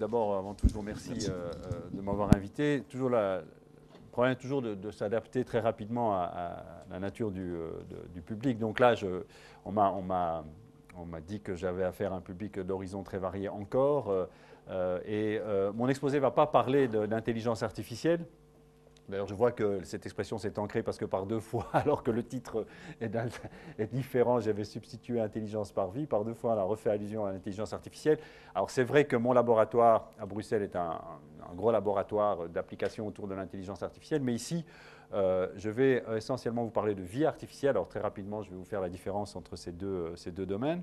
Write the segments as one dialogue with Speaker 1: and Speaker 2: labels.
Speaker 1: d'abord, avant tout, je vous remercie de m'avoir invité. Le problème est toujours de s'adapter très rapidement à la nature du public. Donc là, on m'a dit que j'avais affaire à un public d'horizons très variés encore. Mon exposé ne va pas parler d'intelligence artificielle. D'ailleurs, je vois que cette expression s'est ancrée parce que par deux fois, alors que le titre est différent, j'avais substitué intelligence par vie. Par deux fois, on a refait allusion à l'intelligence artificielle. Alors, c'est vrai que mon laboratoire à Bruxelles est un gros laboratoire d'application autour de l'intelligence artificielle, mais ici, je vais essentiellement vous parler de vie artificielle. Alors, très rapidement, je vais vous faire la différence entre ces deux domaines.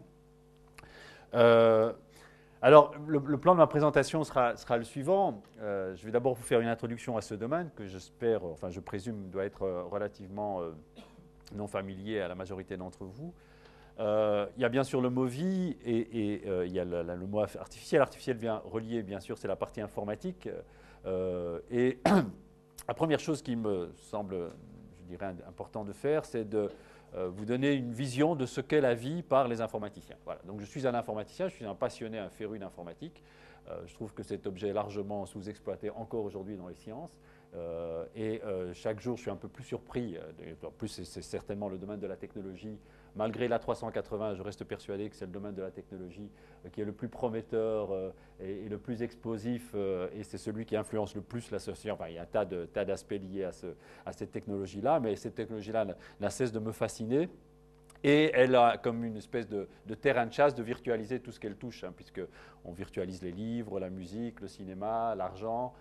Speaker 1: Alors, le plan de ma présentation sera le suivant. Je vais d'abord vous faire une introduction à ce domaine que j'espère, enfin je présume, doit être relativement non familier à la majorité d'entre vous. Il y a bien sûr le mot vie et il y a le mot artificiel. Artificiel vient relier, bien sûr, c'est la partie informatique. Et la première chose qui me semble, je dirais, important de faire, c'est de vous donner une vision de ce qu'est la vie par les informaticiens. Voilà. Donc je suis un informaticien, je suis un passionné, un féru d'informatique. Je trouve que cet objet est largement sous-exploité encore aujourd'hui dans les sciences. Chaque jour, je suis un peu plus surpris. En plus, c'est certainement le domaine de la technologie. Malgré l'A380, je reste persuadé que c'est le domaine de la technologie qui est le plus prometteur et le plus explosif, et c'est celui qui influence le plus la société. Enfin, il y a un tas d'aspects liés à cette technologie-là, mais cette technologie-là n'a cesse de me fasciner. Et elle a comme une espèce de terrain de chasse de virtualiser tout ce qu'elle touche, hein, puisqu'on virtualise les livres, la musique, le cinéma, l'argent.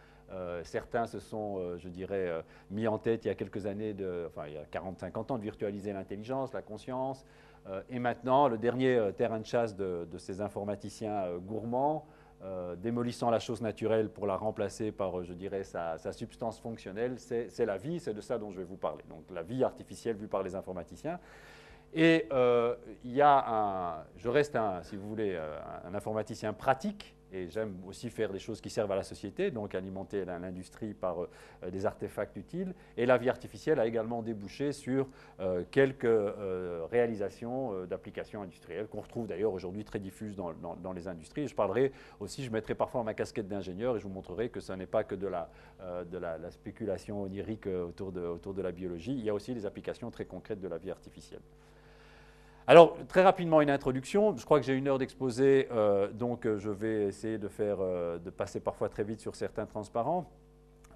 Speaker 1: Certains se sont, je dirais, mis en tête il y a quelques années, il y a 40-50 ans, de virtualiser l'intelligence, la conscience. Et maintenant, le dernier terrain de chasse de ces informaticiens gourmands, démolissant la chose naturelle pour la remplacer par, je dirais, sa substance fonctionnelle, c'est la vie, c'est de ça dont je vais vous parler. Donc la vie artificielle vue par les informaticiens. Et je reste, si vous voulez, un informaticien pratique, et j'aime aussi faire des choses qui servent à la société, donc alimenter l'industrie par des artefacts utiles. Et la vie artificielle a également débouché sur quelques réalisations d'applications industrielles qu'on retrouve d'ailleurs aujourd'hui très diffuses dans les industries. Et je mettrai parfois ma casquette d'ingénieur et je vous montrerai que ce n'est pas que de la spéculation onirique autour de la biologie. Il y a aussi des applications très concrètes de la vie artificielle. Alors, très rapidement, une introduction. Je crois que j'ai 1 heure d'exposé, donc je vais essayer de passer parfois très vite sur certains transparents.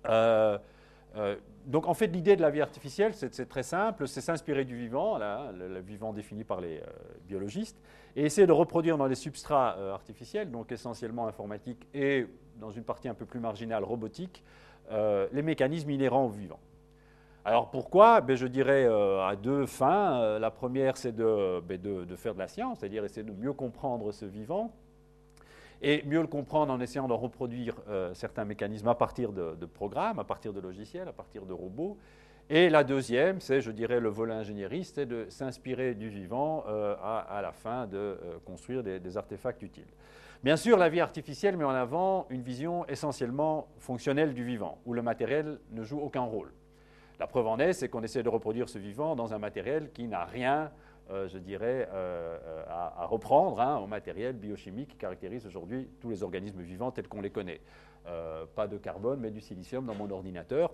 Speaker 1: Donc, en fait, l'idée de la vie artificielle, c'est très simple, c'est s'inspirer du vivant, là, le vivant défini par les biologistes, et essayer de reproduire dans les substrats artificiels, donc essentiellement informatiques et dans une partie un peu plus marginale robotique, les mécanismes inhérents au vivant. Alors pourquoi? Je dirais à deux fins. La première, c'est de faire de la science, c'est-à-dire essayer de mieux comprendre ce vivant, et mieux le comprendre en essayant de reproduire certains mécanismes à partir de programmes, à partir de logiciels, à partir de robots. Et la deuxième, c'est, je dirais, le volet ingénieriste, c'est de s'inspirer du vivant à la fin de construire des artefacts utiles. Bien sûr, la vie artificielle met en avant une vision essentiellement fonctionnelle du vivant, où le matériel ne joue aucun rôle. La preuve en est, c'est qu'on essaie de reproduire ce vivant dans un matériel qui n'a rien, je dirais, à reprendre au matériel biochimique qui caractérise aujourd'hui tous les organismes vivants tels qu'on les connaît. Pas de carbone, mais du silicium dans mon ordinateur.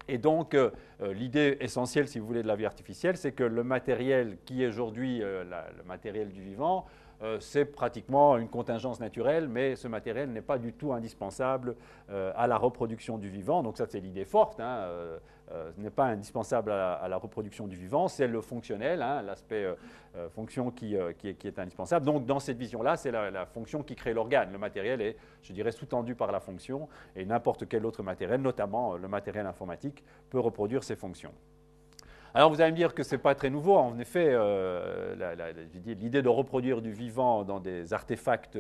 Speaker 1: Et donc, l'idée essentielle, si vous voulez, de la vie artificielle, c'est que le matériel qui est aujourd'hui le matériel du vivant, c'est pratiquement une contingence naturelle, mais ce matériel n'est pas du tout indispensable à la reproduction du vivant. Donc ça, c'est l'idée forte. Ce n'est pas indispensable à la reproduction du vivant, c'est le fonctionnel, l'aspect fonction qui est indispensable. Donc dans cette vision-là, c'est la fonction qui crée l'organe. Le matériel est, je dirais, sous-tendu par la fonction, et n'importe quel autre matériel, notamment le matériel informatique, peut reproduire ces fonctions. Alors vous allez me dire que ce n'est pas très nouveau. En effet, l'idée de reproduire du vivant dans des artefacts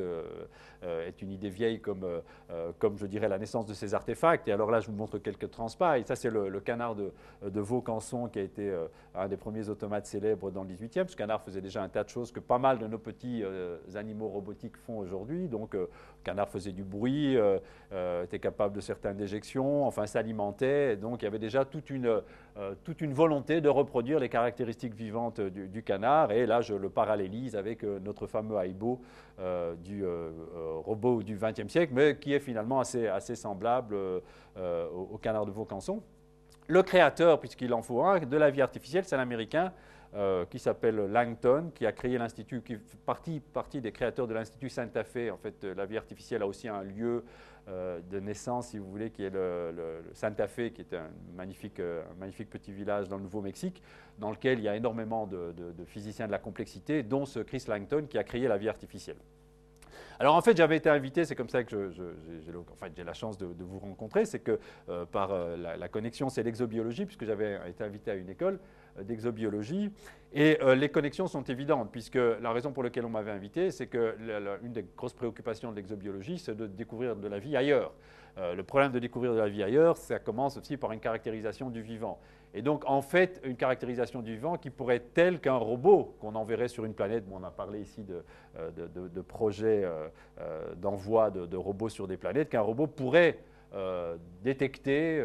Speaker 1: est une idée vieille comme je dirais la naissance de ces artefacts. Et alors là, je vous montre quelques transpas. Et ça, c'est le canard de Vaucanson qui a été un des premiers automates célèbres dans le 18e. Ce canard faisait déjà un tas de choses que pas mal de nos petits animaux robotiques font aujourd'hui. Donc, le canard faisait du bruit, était capable de certaines déjections, enfin s'alimentait. Donc, il y avait déjà toute une volonté de reproduire les caractéristiques vivantes du canard. Et là, je le parallélise avec notre fameux Aibo du robot du XXe siècle, mais qui est finalement assez semblable au canard de Vaucanson. Le créateur, puisqu'il en faut un, de la vie artificielle, c'est l'Américain qui s'appelle Langton, qui a créé l'Institut, qui fait partie des créateurs de l'Institut Santa Fe. En fait, la vie artificielle a aussi un lieu de naissance, si vous voulez, qui est le Santa Fe, qui est un magnifique petit village dans le Nouveau-Mexique, dans lequel il y a énormément de physiciens de la complexité, dont ce Chris Langton qui a créé la vie artificielle. Alors en fait, j'avais été invité, c'est comme ça que j'ai la chance de vous rencontrer, c'est que par la connexion, c'est l'exobiologie, puisque j'avais été invité à une école d'exobiologie, et les connexions sont évidentes, puisque la raison pour laquelle on m'avait invité, c'est qu'une des grosses préoccupations de l'exobiologie, c'est de découvrir de la vie ailleurs. Le problème de découvrir de la vie ailleurs, ça commence aussi par une caractérisation du vivant. Et donc, en fait, une caractérisation du vivant qui pourrait être telle qu'un robot qu'on enverrait sur une planète, bon, on a parlé ici de projets d'envoi de robots sur des planètes, qu'un robot pourrait détecter,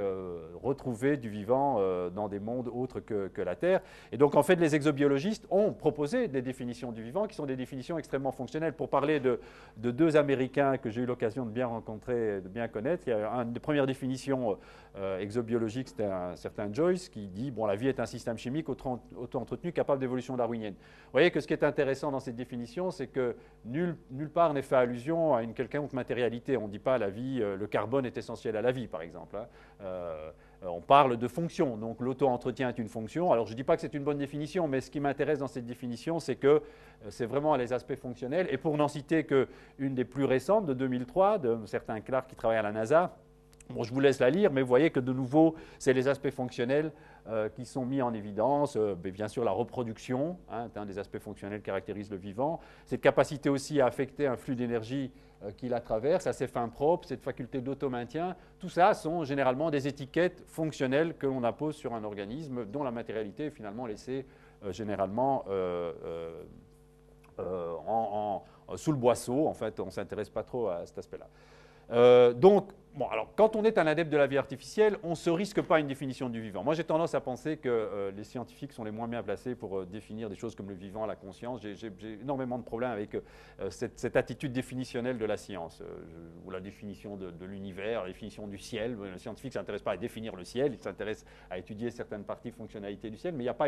Speaker 1: retrouver du vivant dans des mondes autres que la Terre. Et donc, en fait, les exobiologistes ont proposé des définitions du vivant qui sont des définitions extrêmement fonctionnelles. Pour parler de deux Américains que j'ai eu l'occasion de bien rencontrer, de bien connaître, il y a une des premières définitions exobiologiques, c'était un certain Joyce qui dit bon, la vie est un système chimique auto-entretenu capable d'évolution darwinienne. Vous voyez que ce qui est intéressant dans cette définition, c'est que nulle part n'est fait allusion à une quelconque matérialité. On ne dit pas la vie, le carbone est essentiel à la vie, par exemple. On parle de fonction, donc l'auto-entretien est une fonction. Alors je ne dis pas que c'est une bonne définition, mais ce qui m'intéresse dans cette définition, c'est que c'est vraiment les aspects fonctionnels. Et pour n'en citer qu'une des plus récentes, de 2003, de certains Clark qui travaillent à la NASA, bon, je vous laisse la lire, mais vous voyez que de nouveau, c'est les aspects fonctionnels qui sont mis en évidence. Bien sûr, la reproduction, est un des aspects fonctionnels qui caractérise le vivant. Cette capacité aussi à affecter un flux d'énergie qui la traverse, à ses fins propres, cette faculté d'auto-maintien, tout ça sont généralement des étiquettes fonctionnelles que l'on impose sur un organisme dont la matérialité est finalement laissée généralement sous le boisseau. En fait, on ne s'intéresse pas trop à cet aspect-là. Donc, bon, alors, quand on est un adepte de la vie artificielle, on ne se risque pas à une définition du vivant. Moi, j'ai tendance à penser que les scientifiques sont les moins bien placés pour définir des choses comme le vivant, la conscience. J'ai énormément de problèmes avec cette attitude définitionnelle de la science, ou la définition de l'univers, la définition du ciel. Le scientifique ne s'intéresse pas à définir le ciel, il s'intéresse à étudier certaines parties, fonctionnalités du ciel, mais il n'y a pas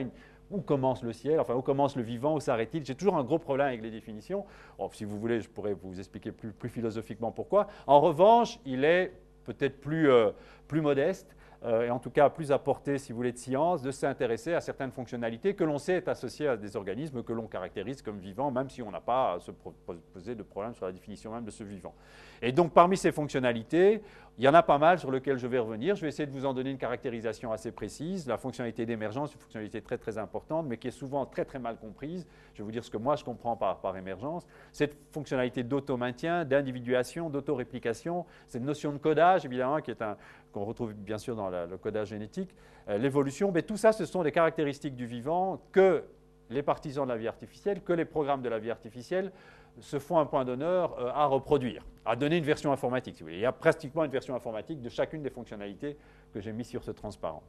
Speaker 1: où commence le ciel, enfin, où commence le vivant, où s'arrête-t-il. J'ai toujours un gros problème avec les définitions. Bon, si vous voulez, je pourrais vous expliquer plus philosophiquement pourquoi. En revanche, il est peut-être plus modeste, et en tout cas plus à portée, si vous voulez, de science, de s'intéresser à certaines fonctionnalités que l'on sait être associées à des organismes que l'on caractérise comme vivants, même si on n'a pas à se poser de problème sur la définition même de ce vivant. Et donc, parmi ces fonctionnalités, il y en a pas mal sur lesquelles je vais revenir. Je vais essayer de vous en donner une caractérisation assez précise. La fonctionnalité d'émergence, une fonctionnalité très, très importante, mais qui est souvent très, très mal comprise. Je vais vous dire ce que moi, je comprends par émergence. Cette fonctionnalité d'auto-maintien, d'individuation, d'auto-réplication, cette notion de codage, évidemment, qu'on retrouve bien sûr dans le codage génétique, l'évolution, mais tout ça, ce sont des caractéristiques du vivant que les partisans de la vie artificielle, que les programmes de la vie artificielle se font un point d'honneur à reproduire, à donner une version informatique. Si vous voulez. Il y a pratiquement une version informatique de chacune des fonctionnalités que j'ai mises sur ce transparent.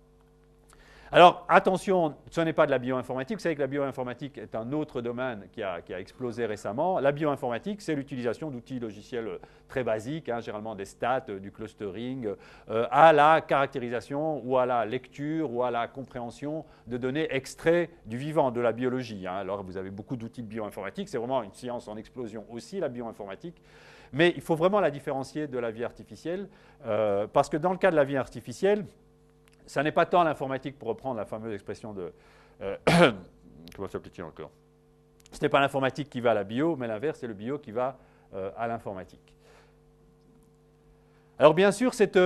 Speaker 1: Alors, attention, ce n'est pas de la bioinformatique. Vous savez que la bioinformatique est un autre domaine qui a explosé récemment. La bioinformatique, c'est l'utilisation d'outils logiciels très basiques, généralement des stats, du clustering, à la caractérisation ou à la lecture ou à la compréhension de données extraites du vivant, de la biologie. Alors, vous avez beaucoup d'outils de bioinformatique. C'est vraiment une science en explosion aussi, la bioinformatique. Mais il faut vraiment la différencier de la vie artificielle, parce que dans le cas de la vie artificielle, ça n'est pas tant l'informatique, pour reprendre la fameuse expression de... comment s'appelle-t-il encore? Ce n'est pas l'informatique qui va à la bio, mais l'inverse, c'est le bio qui va à l'informatique. Alors bien sûr, cette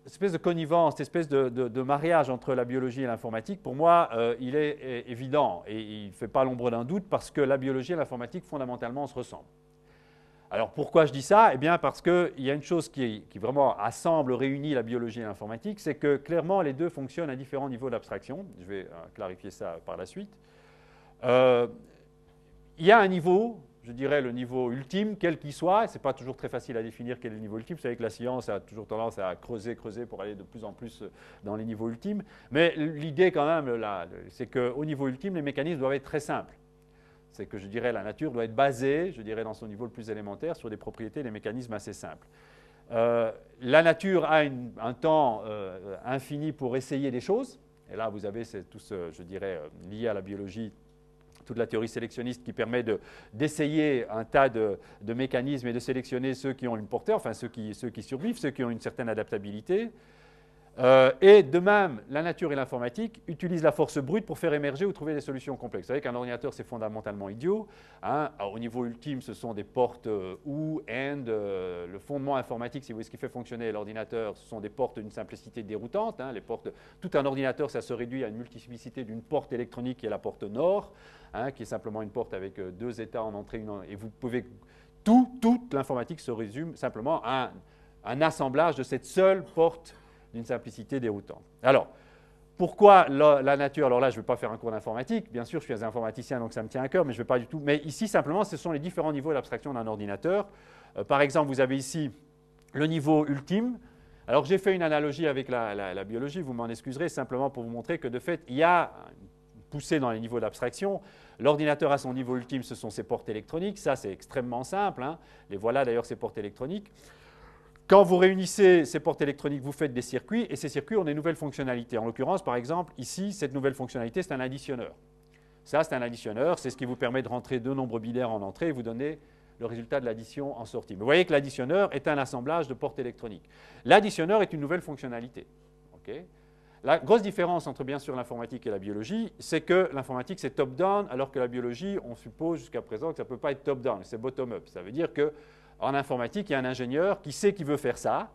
Speaker 1: espèce de connivence, cette espèce de mariage entre la biologie et l'informatique, pour moi, il est évident et il ne fait pas l'ombre d'un doute parce que la biologie et l'informatique, fondamentalement, se ressemblent. Alors pourquoi je dis ça? Eh bien parce qu'il y a une chose qui vraiment assemble, réunit la biologie et l'informatique, c'est que clairement les deux fonctionnent à différents niveaux d'abstraction. Je vais clarifier ça par la suite. Il y a un niveau, je dirais, le niveau ultime, quel qu'il soit. Ce n'est pas toujours très facile à définir quel est le niveau ultime. Vous savez que la science a toujours tendance à creuser pour aller de plus en plus dans les niveaux ultimes. Mais l'idée quand même, c'est qu'au niveau ultime, les mécanismes doivent être très simples. C'est que, je dirais, la nature doit être basée, je dirais, dans son niveau le plus élémentaire, sur des propriétés, des mécanismes assez simples. La nature a un temps infini pour essayer des choses. Et là, vous avez tout ce, je dirais, lié à la biologie, toute la théorie sélectionniste qui permet d'essayer un tas de mécanismes et de sélectionner ceux qui ont une portée, enfin ceux qui survivent, ceux qui ont une certaine adaptabilité. Et de même, la nature et l'informatique utilisent la force brute pour faire émerger ou trouver des solutions complexes. Vous savez qu'un ordinateur, c'est fondamentalement idiot. Hein. Au niveau ultime, ce sont des portes ou, and. Le fondement informatique, si vous voulez, ce qui fait fonctionner l'ordinateur, ce sont des portes d'une simplicité déroutante. Hein. Tout un ordinateur, ça se réduit à une multiplicité d'une porte électronique qui est la porte nord, hein, qui est simplement une porte avec deux états en entrée. Et vous pouvez... Toute l'informatique se résume simplement à un assemblage de cette seule porte d'une simplicité déroutante. Alors, pourquoi la nature? Alors là, je ne vais pas faire un cours d'informatique. Bien sûr, je suis un informaticien, donc ça me tient à cœur, mais je ne vais pas du tout. Mais ici, simplement, ce sont les différents niveaux d'abstraction d'un ordinateur. Par exemple, vous avez ici le niveau ultime. Alors, j'ai fait une analogie avec la biologie, vous m'en excuserez, simplement pour vous montrer que, de fait, il y a une poussée dans les niveaux d'abstraction. L'ordinateur à son niveau ultime, ce sont ses portes électroniques. Ça, c'est extrêmement simple. Hein. Les voilà, d'ailleurs, ces portes électroniques. Quand vous réunissez ces portes électroniques, vous faites des circuits, et ces circuits ont des nouvelles fonctionnalités. En l'occurrence, par exemple, ici, cette nouvelle fonctionnalité, c'est un additionneur. Ça, c'est un additionneur, c'est ce qui vous permet de rentrer deux nombres binaires en entrée et vous donner le résultat de l'addition en sortie. Mais vous voyez que l'additionneur est un assemblage de portes électroniques. L'additionneur est une nouvelle fonctionnalité. Okay. La grosse différence entre, bien sûr, l'informatique et la biologie, c'est que l'informatique, c'est top-down, alors que la biologie, on suppose jusqu'à présent que ça ne peut pas être top-down, c'est bottom-up. Ça veut dire que en informatique, il y a un ingénieur qui sait qu'il veut faire ça,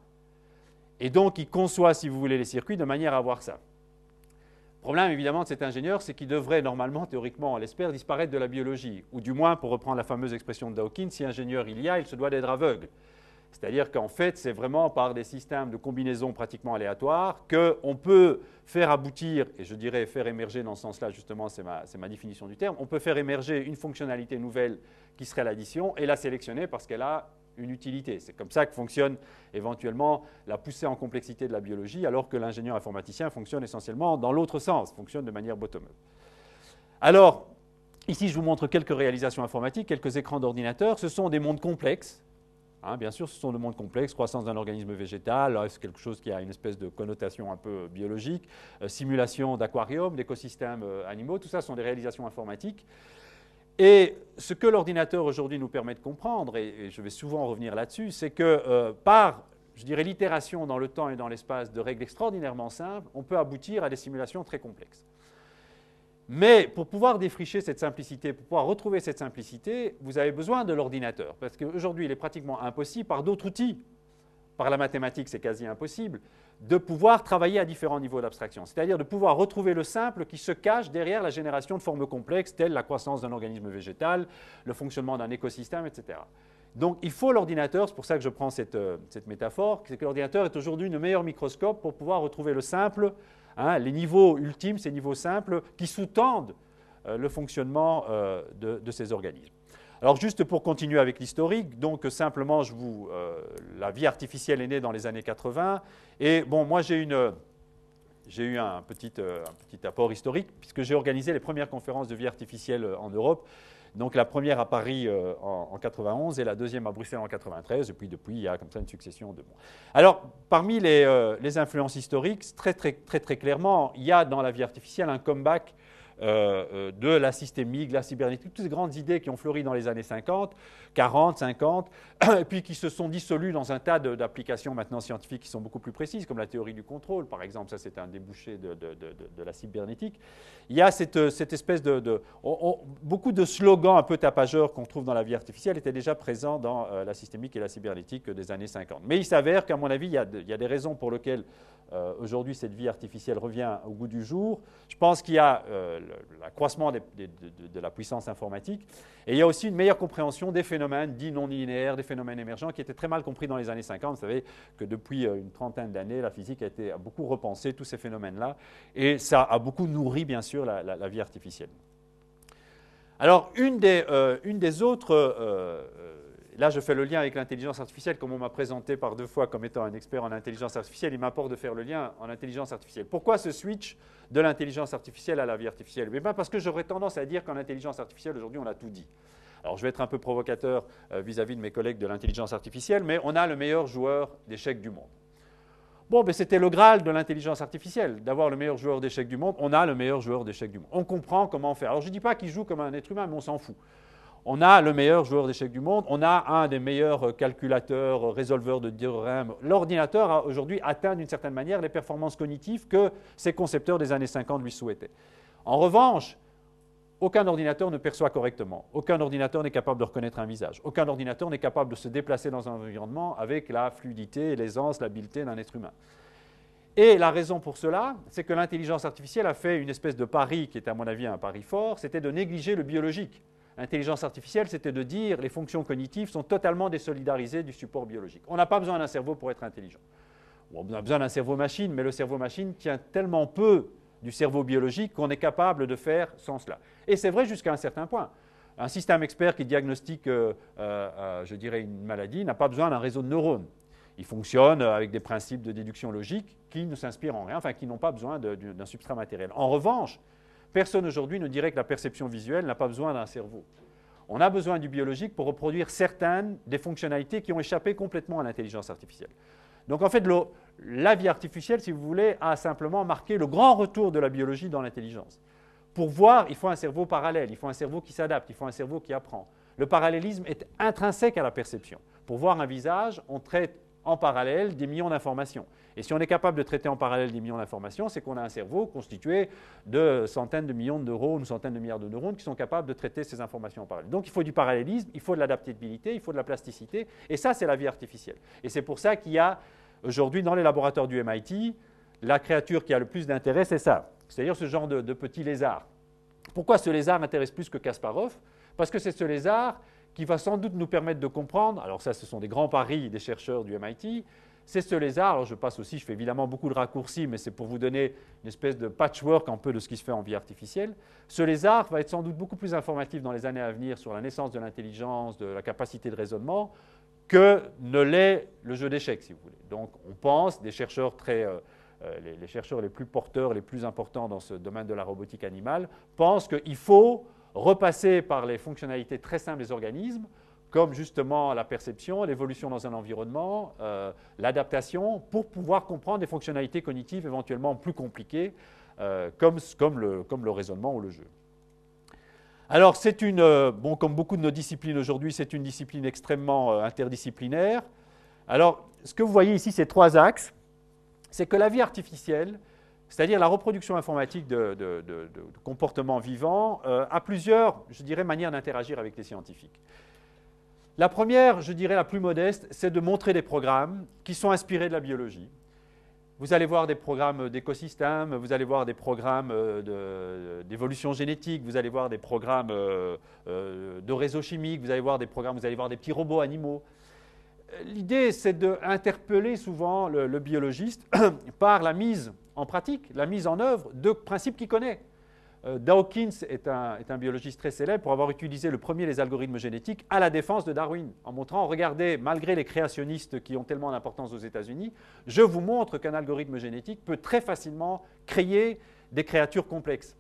Speaker 1: et donc il conçoit, si vous voulez, les circuits de manière à avoir ça. Le problème, évidemment, de cet ingénieur, c'est qu'il devrait normalement, théoriquement, on l'espère, disparaître de la biologie. Ou du moins, pour reprendre la fameuse expression de Dawkins, si ingénieur il y a, il se doit d'être aveugle. C'est-à-dire qu'en fait, c'est vraiment par des systèmes de combinaisons pratiquement aléatoires qu'on peut faire aboutir, et je dirais faire émerger dans ce sens-là, justement, c'est ma définition du terme, on peut faire émerger une fonctionnalité nouvelle qui serait l'addition et la sélectionner parce qu'elle a une utilité. C'est comme ça que fonctionne éventuellement la poussée en complexité de la biologie, alors que l'ingénieur informaticien fonctionne essentiellement dans l'autre sens, fonctionne de manière bottom-up. Alors, ici, je vous montre quelques réalisations informatiques, quelques écrans d'ordinateur. Ce sont des mondes complexes. Hein, bien sûr, ce sont des mondes complexes, croissance d'un organisme végétal, c'est quelque chose qui a une espèce de connotation un peu biologique, simulation d'aquarium, d'écosystèmes animaux, tout ça sont des réalisations informatiques. Et ce que l'ordinateur aujourd'hui nous permet de comprendre, et je vais souvent revenir là-dessus, c'est que par, je dirais, l'itération dans le temps et dans l'espace de règles extraordinairement simples, on peut aboutir à des simulations très complexes. Mais pour pouvoir défricher cette simplicité, pour pouvoir retrouver cette simplicité, vous avez besoin de l'ordinateur. Parce qu'aujourd'hui, il est pratiquement impossible, par d'autres outils, par la mathématique, c'est quasi impossible, de pouvoir travailler à différents niveaux d'abstraction. C'est-à-dire de pouvoir retrouver le simple qui se cache derrière la génération de formes complexes, telles la croissance d'un organisme végétal, le fonctionnement d'un écosystème, etc. Donc il faut l'ordinateur, c'est pour ça que je prends cette métaphore, c'est que l'ordinateur est aujourd'hui le meilleur microscope pour pouvoir retrouver le simple, hein, les niveaux ultimes, ces niveaux simples qui sous-tendent le fonctionnement de ces organismes. Alors juste pour continuer avec l'historique, donc simplement la vie artificielle est née dans les années 80 et bon, moi j'ai eu un petit apport historique puisque j'ai organisé les premières conférences de vie artificielle en Europe. Donc la première à Paris en 91 et la deuxième à Bruxelles en 93. Et puis depuis, il y a comme ça une succession de bons. Alors parmi les influences historiques, très clairement, il y a dans la vie artificielle un comeback de la systémique, de la cybernétique, toutes ces grandes idées qui ont fleuri dans les années 50, 40, 50, et puis qui se sont dissolues dans un tas d'applications maintenant scientifiques qui sont beaucoup plus précises, comme la théorie du contrôle, par exemple, ça c'est un débouché de la cybernétique. Il y a cette espèce beaucoup de slogans un peu tapageurs qu'on trouve dans la vie artificielle étaient déjà présents dans la systémique et la cybernétique des années 50. Mais il s'avère qu'à mon avis, il y a des raisons pour lesquelles aujourd'hui cette vie artificielle revient au goût du jour. Je pense qu'il y a l'accroissement de la puissance informatique et il y a aussi une meilleure compréhension des phénomènes dits non linéaires, des phénomènes émergents qui étaient très mal compris dans les années 50. Vous savez que depuis une trentaine d'années, la physique a beaucoup repensé tous ces phénomènes-là et ça a beaucoup nourri bien sûr la vie artificielle. Alors, une des autres, là je fais le lien avec l'intelligence artificielle, comme on m'a présenté par 2 fois comme étant un expert en intelligence artificielle, il m'importe de faire le lien en intelligence artificielle. Pourquoi ce switch de l'intelligence artificielle à la vie artificielle? Eh bien, parce que j'aurais tendance à dire qu'en intelligence artificielle, aujourd'hui, on a tout dit. Alors, je vais être un peu provocateur vis-à-vis de mes collègues de l'intelligence artificielle, mais on a le meilleur joueur d'échecs du monde. Bon, ben c'était le Graal de l'intelligence artificielle, d'avoir le meilleur joueur d'échecs du monde. On a le meilleur joueur d'échecs du monde. On comprend comment faire. Alors, je ne dis pas qu'il joue comme un être humain, mais on s'en fout. On a le meilleur joueur d'échecs du monde. On a un des meilleurs calculateurs, résolveurs de théorèmes. L'ordinateur a aujourd'hui atteint d'une certaine manière les performances cognitives que ses concepteurs des années 50 lui souhaitaient. En revanche, aucun ordinateur ne perçoit correctement. Aucun ordinateur n'est capable de reconnaître un visage. Aucun ordinateur n'est capable de se déplacer dans un environnement avec la fluidité, l'aisance, l'habileté d'un être humain. Et la raison pour cela, c'est que l'intelligence artificielle a fait une espèce de pari qui est à mon avis un pari fort, c'était de négliger le biologique. L'intelligence artificielle, c'était de dire les fonctions cognitives sont totalement désolidarisées du support biologique. On n'a pas besoin d'un cerveau pour être intelligent. On a besoin d'un cerveau machine, mais le cerveau machine tient tellement peu du cerveau biologique qu'on est capable de faire sans cela. Et c'est vrai jusqu'à un certain point. Un système expert qui diagnostique, je dirais, une maladie n'a pas besoin d'un réseau de neurones. Il fonctionne avec des principes de déduction logique qui ne s'inspirent en rien, enfin qui n'ont pas besoin d'un substrat matériel. En revanche, personne aujourd'hui ne dirait que la perception visuelle n'a pas besoin d'un cerveau. On a besoin du biologique pour reproduire certaines des fonctionnalités qui ont échappé complètement à l'intelligence artificielle. Donc en fait, la vie artificielle, si vous voulez, a simplement marqué le grand retour de la biologie dans l'intelligence. Pour voir, il faut un cerveau parallèle, il faut un cerveau qui s'adapte, il faut un cerveau qui apprend. Le parallélisme est intrinsèque à la perception. Pour voir un visage, on traite en parallèle des millions d'informations. Et si on est capable de traiter en parallèle des millions d'informations, c'est qu'on a un cerveau constitué de centaines de millions de neurones ou centaines de milliards de neurones qui sont capables de traiter ces informations en parallèle. Donc il faut du parallélisme, il faut de l'adaptabilité, il faut de la plasticité, et ça c'est la vie artificielle. Et c'est pour ça qu'il y a aujourd'hui dans les laboratoires du MIT, la créature qui a le plus d'intérêt, c'est ça, c'est-à-dire ce genre de petit lézard. Pourquoi ce lézard m'intéresse plus que Kasparov? Parce que c'est ce lézard qui va sans doute nous permettre de comprendre, alors ça ce sont des grands paris des chercheurs du MIT, c'est ce lézard, alors je passe aussi, je fais évidemment beaucoup de raccourcis, mais c'est pour vous donner une espèce de patchwork un peu de ce qui se fait en vie artificielle. Ce lézard va être sans doute beaucoup plus informatif dans les années à venir sur la naissance de l'intelligence, de la capacité de raisonnement, que ne l'est le jeu d'échecs, si vous voulez. Donc on pense, des chercheurs les chercheurs les plus porteurs, les plus importants dans ce domaine de la robotique animale, pensent qu'il faut repasser par les fonctionnalités très simples des organismes, comme justement la perception, l'évolution dans un environnement, l'adaptation, pour pouvoir comprendre des fonctionnalités cognitives éventuellement plus compliquées, comme le raisonnement ou le jeu. Alors, comme beaucoup de nos disciplines aujourd'hui, c'est une discipline extrêmement interdisciplinaire. Alors, ce que vous voyez ici, ces 3 axes, c'est que la vie artificielle, c'est-à-dire la reproduction informatique de comportements vivants, a plusieurs, je dirais, manières d'interagir avec les scientifiques. La première, je dirais la plus modeste, c'est de montrer des programmes qui sont inspirés de la biologie. Vous allez voir des programmes d'écosystèmes, vous allez voir des programmes d'évolution génétique, vous allez voir des programmes de réseaux chimiques, vous allez voir des petits robots animaux. L'idée, c'est d'interpeller souvent le biologiste par la mise en pratique, la mise en œuvre de principes qu'il connaît. Dawkins est un biologiste très célèbre pour avoir utilisé le premier des algorithmes génétiques à la défense de Darwin, en montrant, regardez, malgré les créationnistes qui ont tellement d'importance aux États-Unis, je vous montre qu'un algorithme génétique peut très facilement créer des créatures complexes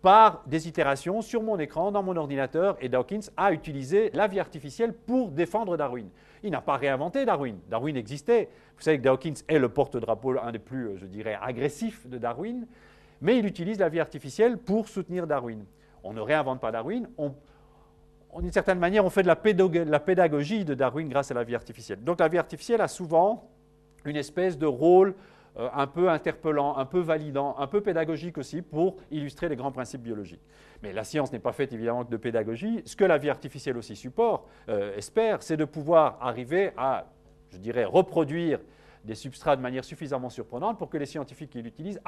Speaker 1: par des itérations sur mon écran, dans mon ordinateur, et Dawkins a utilisé la vie artificielle pour défendre Darwin. Il n'a pas réinventé Darwin. Darwin existait. Vous savez que Dawkins est le porte-drapeau, un des plus, je dirais, agressifs de Darwin, mais il utilise la vie artificielle pour soutenir Darwin. On ne réinvente pas Darwin, d'une certaine manière, on fait de la pédagogie de Darwin grâce à la vie artificielle. Donc la vie artificielle a souvent une espèce de rôle un peu interpellant, un peu validant, un peu pédagogique aussi pour illustrer les grands principes biologiques. Mais la science n'est pas faite évidemment que de pédagogie. Ce que la vie artificielle aussi espère, c'est de pouvoir arriver à, je dirais, reproduire des substrats de manière suffisamment surprenante pour que les scientifiques qui l'utilisent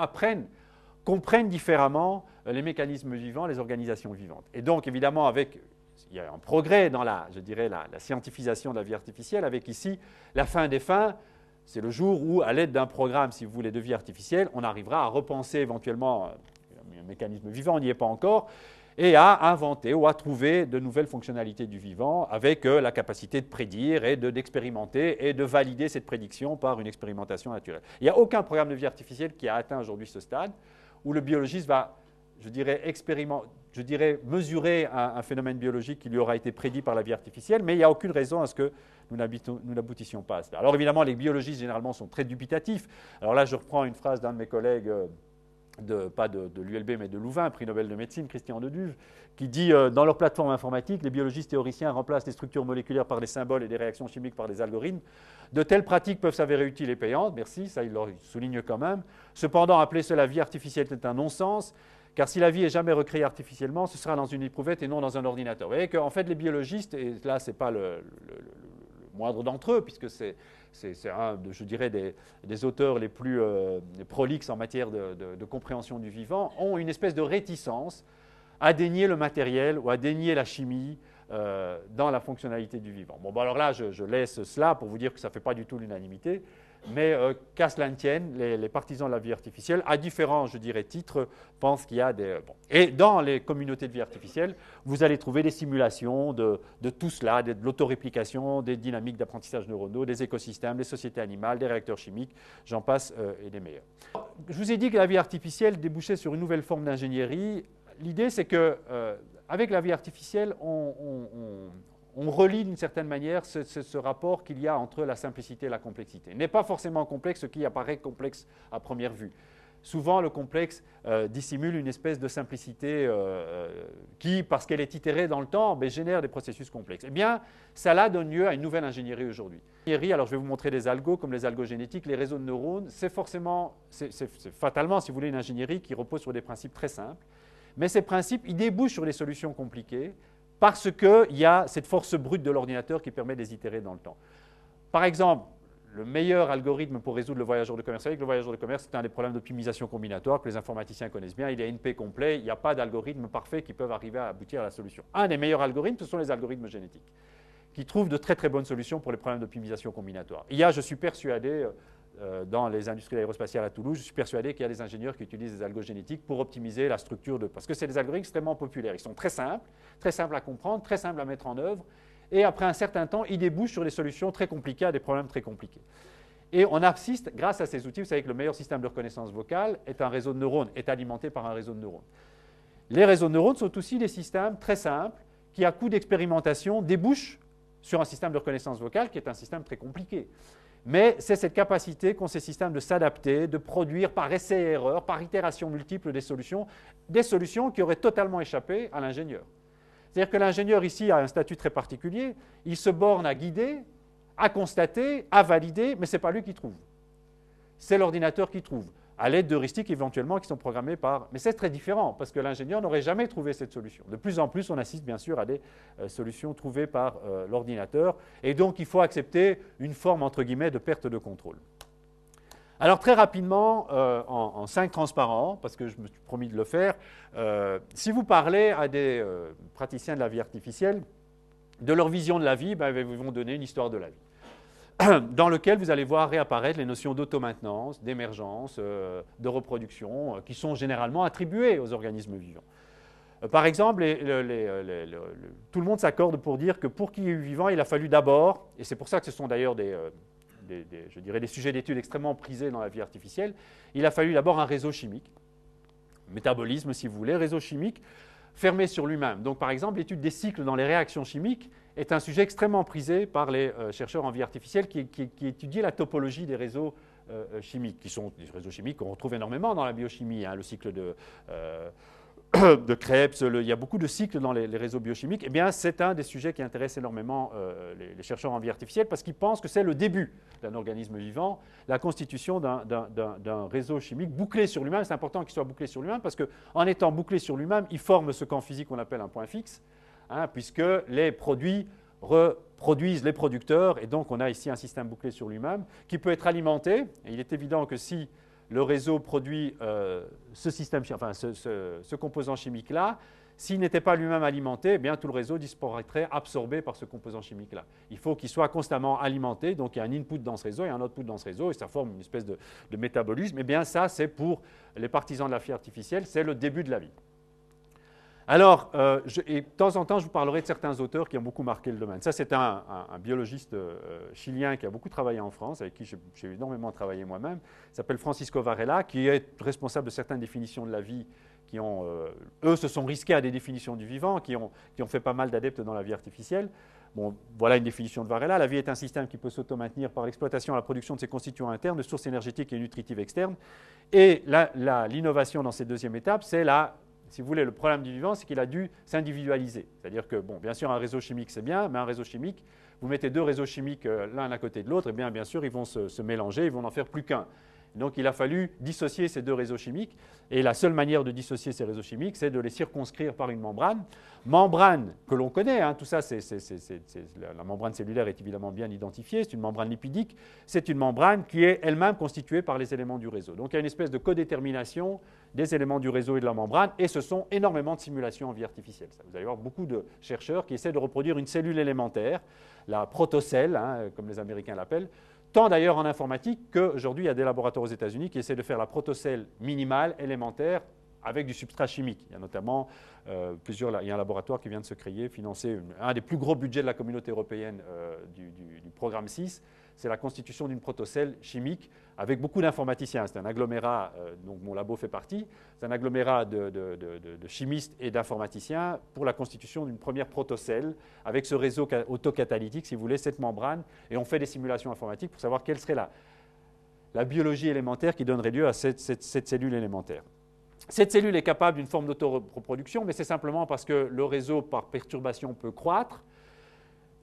Speaker 1: comprennent différemment les mécanismes vivants, les organisations vivantes. Et donc, évidemment, il y a un progrès dans la scientifisation de la vie artificielle, avec ici la fin des fins. C'est le jour où, à l'aide d'un programme, si vous voulez, de vie artificielle, on arrivera à repenser éventuellement un mécanisme vivant, on n'y est pas encore, et à inventer ou à trouver de nouvelles fonctionnalités du vivant avec la capacité de prédire et d'expérimenter et de valider cette prédiction par une expérimentation naturelle. Il n'y a aucun programme de vie artificielle qui a atteint aujourd'hui ce stade où le biologiste va, je dirais, mesurer un phénomène biologique qui lui aura été prédit par la vie artificielle, mais il n'y a aucune raison à ce que nous n'aboutissions pas à cela. Alors évidemment, les biologistes généralement sont très dubitatifs. Alors là, je reprends une phrase d'un de mes collègues, pas de l'ULB, mais de Louvain, prix Nobel de médecine, Christian Deduve, qui dit dans leur plateforme informatique, les biologistes théoriciens remplacent les structures moléculaires par des symboles et des réactions chimiques par des algorithmes. De telles pratiques peuvent s'avérer utiles et payantes, merci, ça il le souligne quand même. Cependant, appeler cela vie artificielle est un non-sens, car si la vie est jamais recréée artificiellement, ce sera dans une éprouvette et non dans un ordinateur. Vous voyez qu'en fait, les biologistes, et là, ce n'est pas le moindre d'entre eux, puisque c'est un, je dirais, des auteurs les plus prolixes en matière de compréhension du vivant, ont une espèce de réticence à dénier le matériel ou à dénier la chimie dans la fonctionnalité du vivant. Bon, alors là, je laisse cela pour vous dire que ça ne fait pas du tout l'unanimité, mais qu'à cela ne tienne, les partisans de la vie artificielle, à différents, je dirais, titres, pensent qu'il y a des... Bon. Et dans les communautés de vie artificielle, vous allez trouver des simulations de tout cela, de l'autoréplication, des dynamiques d'apprentissage neuronaux, des écosystèmes, des sociétés animales, des réacteurs chimiques, j'en passe, et des meilleurs. Je vous ai dit que la vie artificielle débouchait sur une nouvelle forme d'ingénierie. L'idée, c'est que avec la vie artificielle, on relie d'une certaine manière ce rapport qu'il y a entre la simplicité et la complexité. Il n'est pas forcément complexe ce qui apparaît complexe à première vue. Souvent, le complexe dissimule une espèce de simplicité qui, parce qu'elle est itérée dans le temps, génère des processus complexes. Eh bien, ça là donne lieu à une nouvelle ingénierie aujourd'hui. Alors, je vais vous montrer des algos, comme les algos génétiques, les réseaux de neurones. C'est fatalement, si vous voulez, une ingénierie qui repose sur des principes très simples. Mais ces principes, ils débouchent sur des solutions compliquées parce qu'il y a cette force brute de l'ordinateur qui permet de les itérer dans le temps. Par exemple, le meilleur algorithme pour résoudre le voyageur de commerce, avec le voyageur de commerce, c'est un des problèmes d'optimisation combinatoire que les informaticiens connaissent bien. Il est NP complet, il n'y a pas d'algorithme parfait qui peuvent arriver à aboutir à la solution. Un des meilleurs algorithmes, ce sont les algorithmes génétiques, qui trouvent de très très bonnes solutions pour les problèmes d'optimisation combinatoire. Il y a, je suis persuadé, dans les industries aérospatiales à Toulouse, je suis persuadé qu'il y a des ingénieurs qui utilisent des algos génétiques pour optimiser la structure de... Parce que c'est des algorithmes extrêmement populaires. Ils sont très simples à comprendre, très simples à mettre en œuvre. Et après un certain temps, ils débouchent sur des solutions très compliquées à des problèmes très compliqués. Et on assiste, grâce à ces outils, vous savez que le meilleur système de reconnaissance vocale est un réseau de neurones, est alimenté par un réseau de neurones. Les réseaux de neurones sont aussi des systèmes très simples qui, à coup d'expérimentation, débouchent sur un système de reconnaissance vocale qui est un système très compliqué. Mais c'est cette capacité qu'ont ces systèmes de s'adapter, de produire par essai et erreur, par itération multiple des solutions qui auraient totalement échappé à l'ingénieur. C'est-à-dire que l'ingénieur ici a un statut très particulier, il se borne à guider, à constater, à valider, mais ce n'est pas lui qui trouve. C'est l'ordinateur qui trouve, à l'aide d'heuristiques éventuellement qui sont programmées par... Mais c'est très différent, parce que l'ingénieur n'aurait jamais trouvé cette solution. De plus en plus, on assiste bien sûr à des solutions trouvées par l'ordinateur, et donc il faut accepter une forme, entre guillemets, de perte de contrôle. Alors très rapidement, en 5 transparents, parce que je me suis promis de le faire, si vous parlez à des praticiens de la vie artificielle, de leur vision de la vie, ils vont donner une histoire de la vie, dans lequel vous allez voir réapparaître les notions d'auto-maintenance, d'émergence, de reproduction, qui sont généralement attribuées aux organismes vivants. Par exemple, tout le monde s'accorde pour dire que pour qu'il y ait eu vivant, il a fallu d'abord, et c'est pour ça que ce sont d'ailleurs je dirais des sujets d'études extrêmement prisés dans la vie artificielle, il a fallu d'abord un réseau chimique, métabolisme si vous voulez, réseau chimique fermé sur lui-même. Donc par exemple, l'étude des cycles dans les réactions chimiques est un sujet extrêmement prisé par les chercheurs en vie artificielle qui étudient la topologie des réseaux chimiques, qui sont des réseaux chimiques qu'on retrouve énormément dans la biochimie, le cycle de Krebs, il y a beaucoup de cycles dans les réseaux biochimiques. Eh bien, c'est un des sujets qui intéresse énormément les chercheurs en vie artificielle parce qu'ils pensent que c'est le début d'un organisme vivant, la constitution d'un réseau chimique bouclé sur lui-même. C'est important qu'il soit bouclé sur lui-même parce qu'en étant bouclé sur lui-même, il forme ce qu'en physique on appelle un point fixe, puisque les produits reproduisent les producteurs, et donc on a ici un système bouclé sur lui-même qui peut être alimenté. Et il est évident que si le réseau produit ce composant chimique-là, s'il n'était pas lui-même alimenté, eh bien, tout le réseau disparaîtrait absorbé par ce composant chimique-là. Il faut qu'il soit constamment alimenté, donc il y a un input dans ce réseau et un output dans ce réseau, et ça forme une espèce de métabolisme. Eh bien, ça, c'est pour les partisans de la vie artificielle, c'est le début de la vie. Alors, et de temps en temps, je vous parlerai de certains auteurs qui ont beaucoup marqué le domaine. Ça, c'est un biologiste chilien qui a beaucoup travaillé en France, avec qui j'ai énormément travaillé moi-même. Il s'appelle Francisco Varela, qui est responsable de certaines définitions de la vie qui ont, eux, se sont risqués à des définitions du vivant, qui ont fait pas mal d'adeptes dans la vie artificielle. Bon, voilà une définition de Varela. La vie est un système qui peut s'auto-maintenir par l'exploitation et la production de ses constituants internes, de sources énergétiques et nutritives externes. Et l'innovation dans cette deuxième étape, c'est si vous voulez, le problème du vivant, c'est qu'il a dû s'individualiser. C'est-à-dire que, bon, bien sûr, un réseau chimique, c'est bien, mais un réseau chimique, vous mettez deux réseaux chimiques l'un à côté de l'autre, et bien sûr, ils vont se mélanger, ils vont n'en faire plus qu'un. Donc, il a fallu dissocier ces deux réseaux chimiques, et la seule manière de dissocier ces réseaux chimiques, c'est de les circonscrire par une membrane. Membrane que l'on connaît, hein, tout ça, la membrane cellulaire est évidemment bien identifiée, c'est une membrane lipidique, c'est une membrane qui est elle-même constituée par les éléments du réseau. Donc, il y a une espèce de codétermination des éléments du réseau et de la membrane, et ce sont énormément de simulations en vie artificielle. Vous allez voir beaucoup de chercheurs qui essaient de reproduire une cellule élémentaire, la protocelle, hein, comme les Américains l'appellent, tant d'ailleurs en informatique qu'aujourd'hui, il y a des laboratoires aux États-Unis qui essaient de faire la protocelle minimale, élémentaire, avec du substrat chimique. Il y a notamment il y a un laboratoire qui vient de se créer, financer un des plus gros budgets de la communauté européenne du programme 6, c'est la constitution d'une protocelle chimique avec beaucoup d'informaticiens. C'est un agglomérat, dont mon labo fait partie, c'est un agglomérat de chimistes et d'informaticiens pour la constitution d'une première protocelle avec ce réseau autocatalytique, si vous voulez, cette membrane, et on fait des simulations informatiques pour savoir quelle serait la biologie élémentaire qui donnerait lieu à cette cellule élémentaire. Cette cellule est capable d'une forme d'autoreproduction, mais c'est simplement parce que le réseau, par perturbation, peut croître.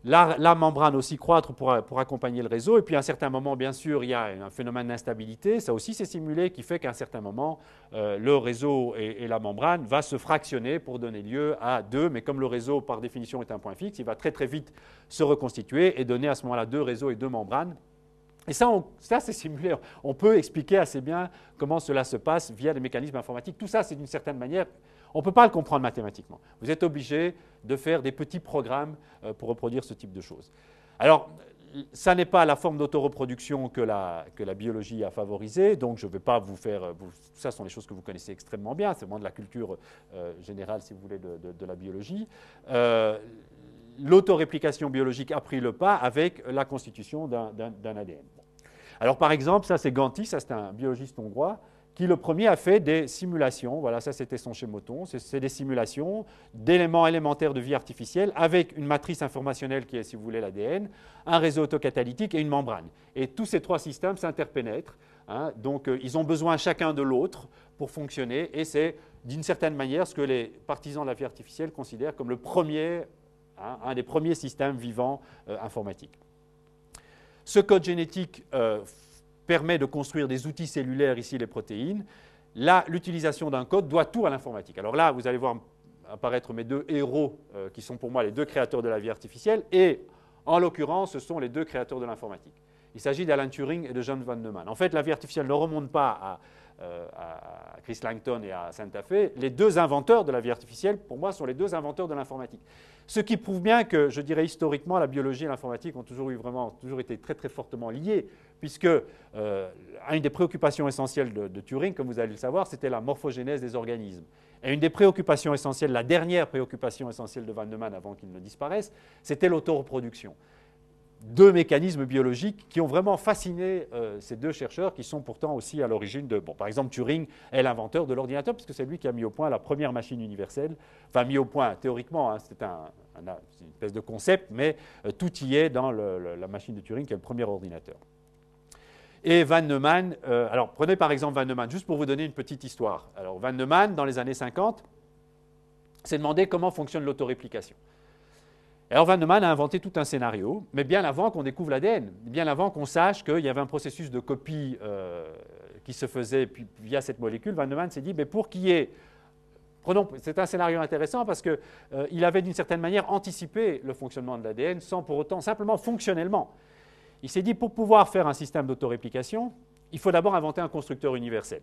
Speaker 1: La membrane aussi croître pour accompagner le réseau. Et puis à un certain moment, bien sûr, il y a un phénomène d'instabilité. Ça aussi, c'est simulé, qui fait qu'à un certain moment, le réseau et la membrane va se fractionner pour donner lieu à deux. Mais comme le réseau, par définition, est un point fixe, il va très très vite se reconstituer et donner à ce moment-là deux réseaux et deux membranes. Et ça, c'est simulé. On peut expliquer assez bien comment cela se passe via des mécanismes informatiques. Tout ça, c'est d'une certaine manière, on ne peut pas le comprendre mathématiquement. Vous êtes obligé de faire des petits programmes pour reproduire ce type de choses. Alors, ça n'est pas la forme d'autoreproduction que la biologie a favorisée, donc je ne vais pas vous faire... ça sont des choses que vous connaissez extrêmement bien, c'est vraiment de la culture générale, si vous voulez, de la biologie. L'autoréplication biologique a pris le pas avec la constitution d'un ADN. Alors par exemple, ça c'est Ganti, ça c'est un biologiste hongrois, qui le premier a fait des simulations, voilà, ça c'était son schémoton, c'est des simulations d'éléments élémentaires de vie artificielle avec une matrice informationnelle qui est, si vous voulez, l'ADN, un réseau autocatalytique et une membrane. Et tous ces trois systèmes s'interpénètrent, hein, donc ils ont besoin chacun de l'autre pour fonctionner, et c'est d'une certaine manière ce que les partisans de la vie artificielle considèrent comme le premier, un des premiers systèmes vivants informatiques. Ce code génétique permet de construire des outils cellulaires, ici les protéines. Là, l'utilisation d'un code doit tout à l'informatique. Alors là, vous allez voir apparaître mes deux héros, qui sont pour moi les deux créateurs de la vie artificielle, et en l'occurrence, ce sont les deux créateurs de l'informatique. Il s'agit d'Alan Turing et de John von Neumann. En fait, la vie artificielle ne remonte pas à Chris Langton et à Santa Fe. Les deux inventeurs de la vie artificielle, pour moi, sont les deux inventeurs de l'informatique. Ce qui prouve bien que, je dirais historiquement, la biologie et l'informatique ont toujours été très très fortement liées, puisque une des préoccupations essentielles de Turing, comme vous allez le savoir, c'était la morphogénèse des organismes. Et une des préoccupations essentielles, la dernière préoccupation essentielle de von Neumann avant qu'il ne disparaisse, c'était l'autoreproduction. Deux mécanismes biologiques qui ont vraiment fasciné ces deux chercheurs qui sont pourtant aussi à l'origine de... Bon, par exemple, Turing est l'inventeur de l'ordinateur parce que c'est lui qui a mis au point la première machine universelle. Enfin, mis au point théoriquement, hein, c'est une espèce de concept, mais tout y est dans la machine de Turing qui est le premier ordinateur. Et von Neumann, alors prenez par exemple von Neumann, juste pour vous donner une petite histoire. Alors von Neumann, dans les années 50, s'est demandé comment fonctionne l'autoréplication. Alors von Neumann a inventé tout un scénario, mais bien avant qu'on découvre l'ADN, bien avant qu'on sache qu'il y avait un processus de copie qui se faisait via cette molécule, von Neumann s'est dit, mais pour qu'il y ait... C'est un scénario intéressant parce qu'il avait d'une certaine manière anticipé le fonctionnement de l'ADN sans pour autant, simplement fonctionnellement. Il s'est dit, pour pouvoir faire un système d'autoréplication, il faut d'abord inventer un constructeur universel.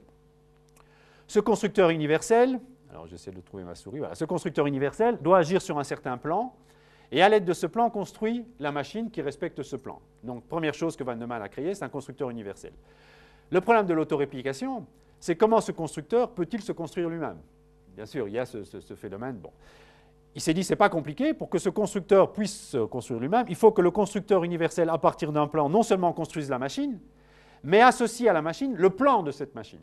Speaker 1: Ce constructeur universel, alors j'essaie de trouver ma souris, voilà, ce constructeur universel doit agir sur un certain plan, et à l'aide de ce plan, construit la machine qui respecte ce plan. Donc, première chose que von Neumann a créée, c'est un constructeur universel. Le problème de l'autoréplication, c'est comment ce constructeur peut-il se construire lui-même. bien sûr, il y a ce phénomène. Bon. Il s'est dit, c'est pas compliqué, pour que ce constructeur puisse se construire lui-même, il faut que le constructeur universel, à partir d'un plan, non seulement construise la machine, mais associe à la machine le plan de cette machine.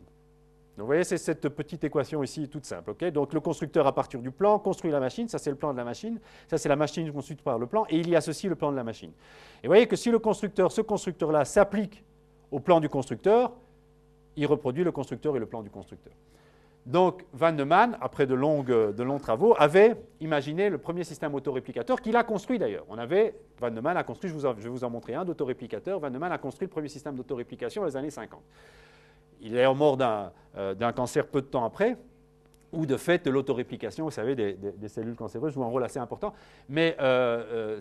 Speaker 1: Donc, vous voyez, c'est cette petite équation ici, toute simple. Okay, donc, le constructeur, à partir du plan, construit la machine. Ça, c'est le plan de la machine. Ça, c'est la machine construite par le plan. Et il y associe le plan de la machine. Et vous voyez que si ce constructeur-là, s'applique au plan du constructeur, il reproduit le constructeur et le plan du constructeur. Donc, Van Neumann, après de longs travaux, avait imaginé le premier système autoréplicateur qu'il a construit d'ailleurs. Van Neumann a construit, je vais vous en montrer un d'autoréplicateur. Van Neumann a construit le premier système d'autoréplication dans les années 50. Il est mort d'un cancer peu de temps après, où de fait, l'autoréplication, vous savez, des cellules cancéreuses joue un rôle assez important. Mais il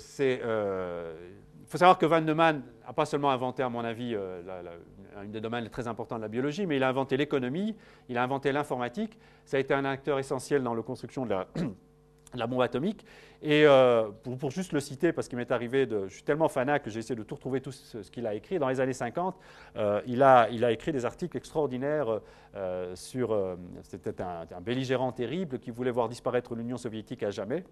Speaker 1: faut savoir que Van Neumann n'a pas seulement inventé, à mon avis, un des domaines très importants de la biologie, mais il a inventé l'économie, il a inventé l'informatique. Ça a été un acteur essentiel dans la construction de la bombe atomique. Et pour juste le citer, parce qu'il m'est arrivé, je suis tellement fanat que j'ai essayé de tout retrouver, tout ce qu'il a écrit. Dans les années 50, il a écrit des articles extraordinaires sur... C'était un belligérant terrible qui voulait voir disparaître l'Union soviétique à jamais.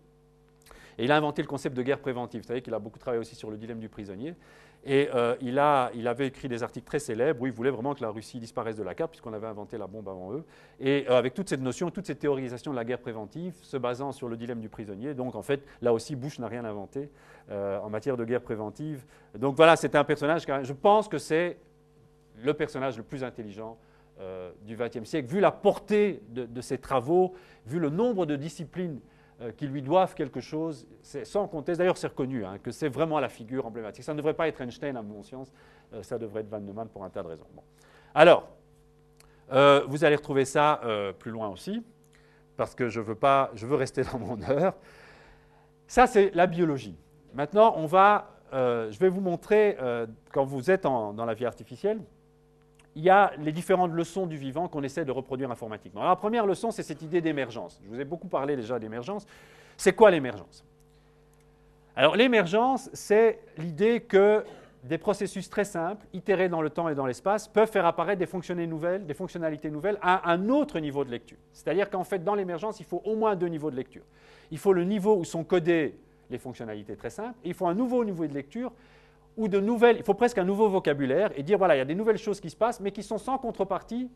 Speaker 1: Et il a inventé le concept de guerre préventive. Vous savez qu'il a beaucoup travaillé aussi sur le dilemme du prisonnier. Et il avait écrit des articles très célèbres où il voulait vraiment que la Russie disparaisse de la carte, puisqu'on avait inventé la bombe avant eux. Et avec toute cette notion, toute cette théorisation de la guerre préventive, se basant sur le dilemme du prisonnier. Donc, en fait, là aussi, Bush n'a rien inventé en matière de guerre préventive. Donc, voilà, c'était un personnage, je pense que c'est le personnage le plus intelligent du XXe siècle, vu la portée de ses travaux, vu le nombre de disciplines qui lui doivent quelque chose, sans conteste. D'ailleurs, c'est reconnu que c'est vraiment la figure emblématique. Ça ne devrait pas être Einstein, à mon sens, ça devrait être Van Neumann pour un tas de raisons. Bon. Alors, vous allez retrouver ça plus loin aussi, parce que je veux rester dans mon heure. Ça, c'est la biologie. Maintenant, je vais vous montrer, quand vous êtes dans la vie artificielle, il y a les différentes leçons du vivant qu'on essaie de reproduire informatiquement. Alors, la première leçon, c'est cette idée d'émergence. Je vous ai beaucoup parlé déjà d'émergence. C'est quoi l'émergence? Alors, l'émergence, c'est l'idée que des processus très simples, itérés dans le temps et dans l'espace, peuvent faire apparaître des fonctionnalités nouvelles à un autre niveau de lecture. C'est-à-dire qu'en fait, dans l'émergence, il faut au moins deux niveaux de lecture. Il faut le niveau où sont codées les fonctionnalités très simples, et il faut un nouveau niveau de lecture ou il faut presque un nouveau vocabulaire et dire, voilà, il y a des nouvelles choses qui se passent, mais qui sont sans contrepartie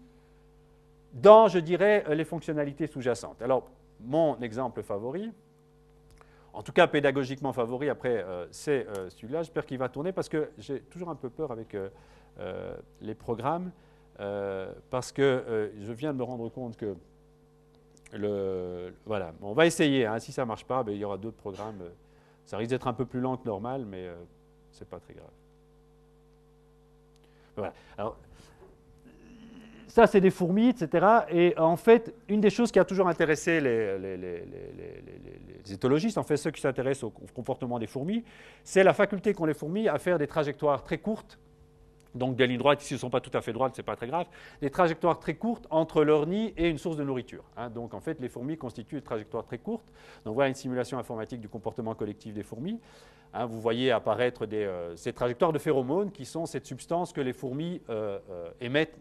Speaker 1: dans, je dirais, les fonctionnalités sous-jacentes. Alors, mon exemple favori, en tout cas pédagogiquement favori, après, c'est celui-là. J'espère qu'il va tourner, parce que j'ai toujours un peu peur avec les programmes, parce que je viens de me rendre compte que, voilà, bon, on va essayer, si ça ne marche pas, il y aura d'autres programmes. Ça risque d'être un peu plus lent que normal, mais... c'est pas très grave. Voilà. Alors, ça, c'est des fourmis, etc. Et en fait, une des choses qui a toujours intéressé les éthologistes, en fait, ceux qui s'intéressent au comportement des fourmis, c'est la faculté qu'ont les fourmis à faire des trajectoires très courtes. Donc, des lignes droites, si elles ne sont pas tout à fait droites, ce n'est pas très grave. Des trajectoires très courtes entre leur nid et une source de nourriture. Donc, en fait, les fourmis constituent des trajectoires très courtes. Donc, voilà une simulation informatique du comportement collectif des fourmis. Vous voyez apparaître ces trajectoires de phéromones qui sont cette substance que les fourmis émettent.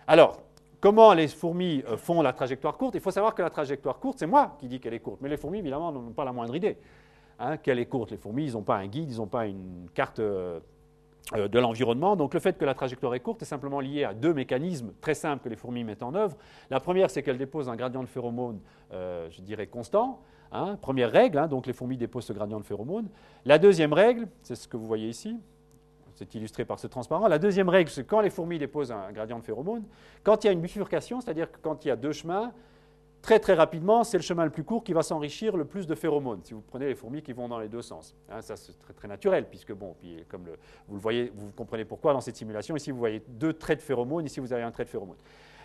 Speaker 1: Alors, comment les fourmis font la trajectoire courte? Il faut savoir que la trajectoire courte, c'est moi qui dis qu'elle est courte, mais les fourmis, évidemment, n'ont pas la moindre idée qu'elle est courte. Les fourmis, ils n'ont pas un guide, ils n'ont pas une carte de l'environnement. Donc, le fait que la trajectoire est courte est simplement lié à deux mécanismes très simples que les fourmis mettent en œuvre. La première, c'est qu'elles déposent un gradient de phéromones, je dirais, constant. Première règle, donc les fourmis déposent ce gradient de phéromones. La deuxième règle, c'est ce que vous voyez ici, c'est illustré par ce transparent. La deuxième règle, c'est quand les fourmis déposent un gradient de phéromones, quand il y a une bifurcation, c'est-à-dire que quand il y a deux chemins, très très rapidement, c'est le chemin le plus court qui va s'enrichir le plus de phéromones. Si vous prenez les fourmis qui vont dans les deux sens, ça c'est très très naturel, puisque bon, puis comme vous le voyez, vous comprenez pourquoi dans cette simulation. Ici vous voyez deux traits de phéromones, ici vous avez un trait de phéromone.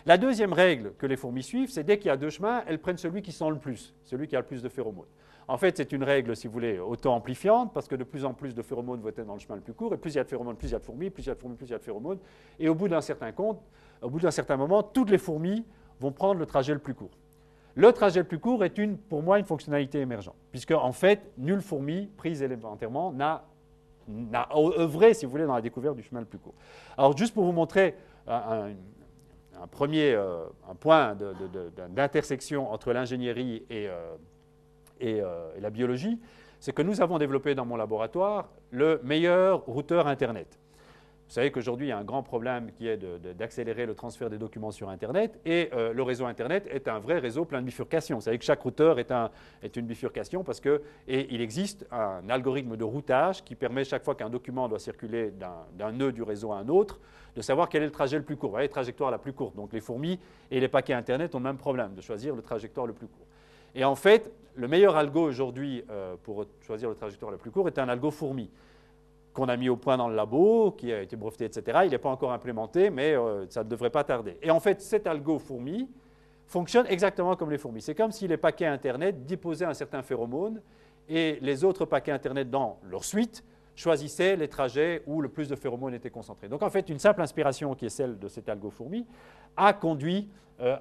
Speaker 1: La deuxième règle que les fourmis suivent, c'est dès qu'il y a deux chemins, elles prennent celui qui sent le plus, celui qui a le plus de phéromones. En fait, c'est une règle, si vous voulez, auto-amplifiante, parce que de plus en plus de phéromones vont être dans le chemin le plus court, et plus il y a de phéromones, plus il y a de fourmis, plus il y a de fourmis, plus il y a de phéromones. Et au bout d'un certain moment, toutes les fourmis vont prendre le trajet le plus court. Le trajet le plus court est pour moi une fonctionnalité émergente, puisque en fait, nulle fourmi prise élémentairement n'a œuvré, si vous voulez, dans la découverte du chemin le plus court. Alors, juste pour vous montrer un un point d'intersection entre l'ingénierie et la biologie, c'est que nous avons développé dans mon laboratoire le meilleur routeur Internet. Vous savez qu'aujourd'hui, il y a un grand problème qui est d'accélérer le transfert des documents sur Internet, et le réseau Internet est un vrai réseau plein de bifurcations. Vous savez que chaque routeur est une bifurcation et il existe un algorithme de routage qui permet chaque fois qu'un document doit circuler d'un nœud du réseau à un autre, de savoir quel est le trajet le plus court. Vous voyez, la trajectoire la plus courte. Donc les fourmis et les paquets Internet ont le même problème, de choisir le trajectoire le plus court. Et en fait, le meilleur algo aujourd'hui pour choisir le trajectoire le plus court est un algo fourmi, qu'on a mis au point dans le labo, qui a été breveté, etc. Il n'est pas encore implémenté, mais ça ne devrait pas tarder. Et en fait, cet algo fourmi fonctionne exactement comme les fourmis. C'est comme si les paquets Internet déposaient un certain phéromone et les autres paquets Internet dans leur suite choisissaient les trajets où le plus de phéromones étaient concentrés. Donc en fait, une simple inspiration qui est celle de cet algo fourmi a conduit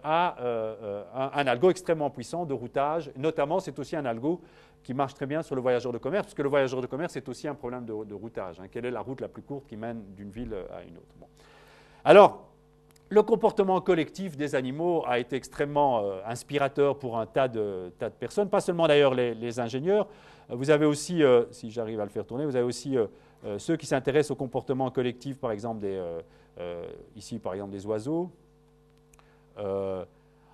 Speaker 1: à un algo extrêmement puissant de routage. Notamment, c'est aussi un algo qui marche très bien sur le voyageur de commerce, parce que le voyageur de commerce est aussi un problème de routage. Quelle est la route la plus courte qui mène d'une ville à une autre? Bon. Alors, le comportement collectif des animaux a été extrêmement inspirateur pour un tas de personnes, pas seulement d'ailleurs les ingénieurs. Vous avez aussi, si j'arrive à le faire tourner, vous avez aussi ceux qui s'intéressent au comportement collectif, par exemple, ici par exemple des oiseaux.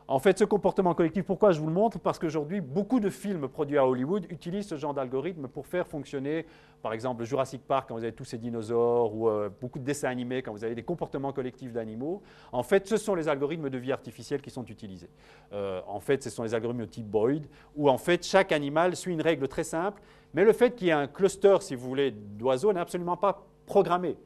Speaker 1: En fait, ce comportement collectif, pourquoi je vous le montre? Parce qu'aujourd'hui, beaucoup de films produits à Hollywood utilisent ce genre d'algorithme pour faire fonctionner, par exemple, Jurassic Park, quand vous avez tous ces dinosaures, ou beaucoup de dessins animés, quand vous avez des comportements collectifs d'animaux. En fait, ce sont les algorithmes de vie artificielle qui sont utilisés. En fait, ce sont les algorithmes de type Boyd, où en fait, chaque animal suit une règle très simple, mais le fait qu'il y ait un cluster, si vous voulez, d'oiseaux n'est absolument pas programmé.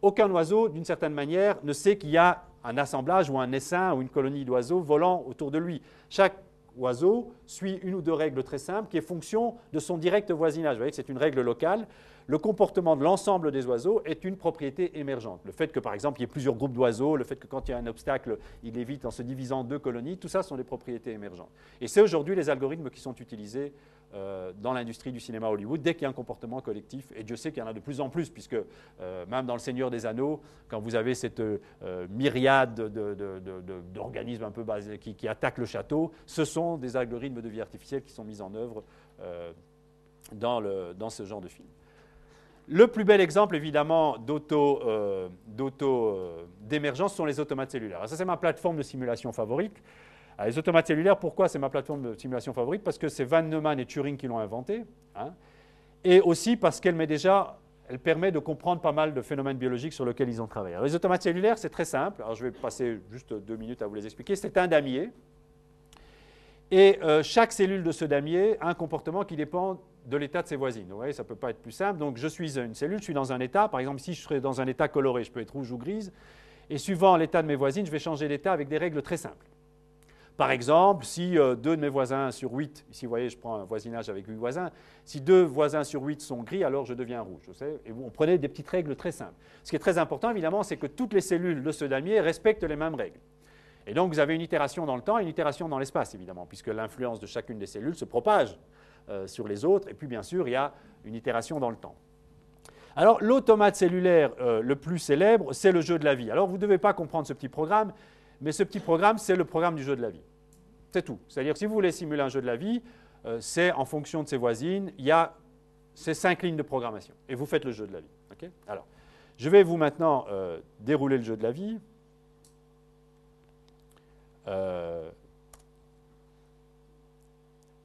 Speaker 1: Aucun oiseau, d'une certaine manière, ne sait qu'il y a un assemblage ou un essaim ou une colonie d'oiseaux volant autour de lui. Chaque oiseau suit une ou deux règles très simples qui est fonction de son direct voisinage. Vous voyez que c'est une règle locale. Le comportement de l'ensemble des oiseaux est une propriété émergente. Le fait que, par exemple, il y ait plusieurs groupes d'oiseaux, le fait que quand il y a un obstacle, il évite en se divisant en deux colonies, tout ça sont des propriétés émergentes. Et c'est aujourd'hui les algorithmes qui sont utilisés dans l'industrie du cinéma Hollywood dès qu'il y a un comportement collectif. Et Dieu sait qu'il y en a de plus en plus, puisque même dans Le Seigneur des Anneaux, quand vous avez cette myriade d'organismes un peu basés, qui attaquent le château, ce sont des algorithmes de vie artificielle qui sont mis en œuvre dans ce genre de film. Le plus bel exemple, évidemment, d'émergence sont les automates cellulaires. Alors ça, c'est ma plateforme de simulation favorite. Alors, les automates cellulaires, pourquoi c'est ma plateforme de simulation favorite? Parce que c'est Van Neumann et Turing qui l'ont inventée, et aussi parce qu'elle permet de comprendre pas mal de phénomènes biologiques sur lesquels ils ont travaillé. Alors, les automates cellulaires, c'est très simple. Alors, je vais passer juste 2 minutes à vous les expliquer. C'est un damier. Et chaque cellule de ce damier a un comportement qui dépend de l'état de ses voisines. Vous voyez, ça ne peut pas être plus simple. Donc, je suis une cellule, je suis dans un état. Par exemple, ici, je serais dans un état coloré. Je peux être rouge ou grise. Et suivant l'état de mes voisines, je vais changer d'état avec des règles très simples. Par exemple, si 2 de mes voisins sur 8, ici, vous voyez, je prends un voisinage avec 8 voisins, si 2 voisins sur 8 sont gris, alors je deviens rouge. Vous savez, et on prenait des petites règles très simples. Ce qui est très important, évidemment, c'est que toutes les cellules de ce damier respectent les mêmes règles. Et donc, vous avez une itération dans le temps et une itération dans l'espace, évidemment, puisque l'influence de chacune des cellules se propage sur les autres. Et puis, bien sûr, il y a une itération dans le temps. Alors, l'automate cellulaire le plus célèbre, c'est le jeu de la vie. Alors, vous ne devez pas comprendre ce petit programme, mais ce petit programme, c'est le programme du jeu de la vie. C'est tout. C'est-à-dire que si vous voulez simuler un jeu de la vie, c'est en fonction de ses voisines, il y a ces 5 lignes de programmation. Et vous faites le jeu de la vie. Okay? Alors, je vais vous maintenant dérouler le jeu de la vie.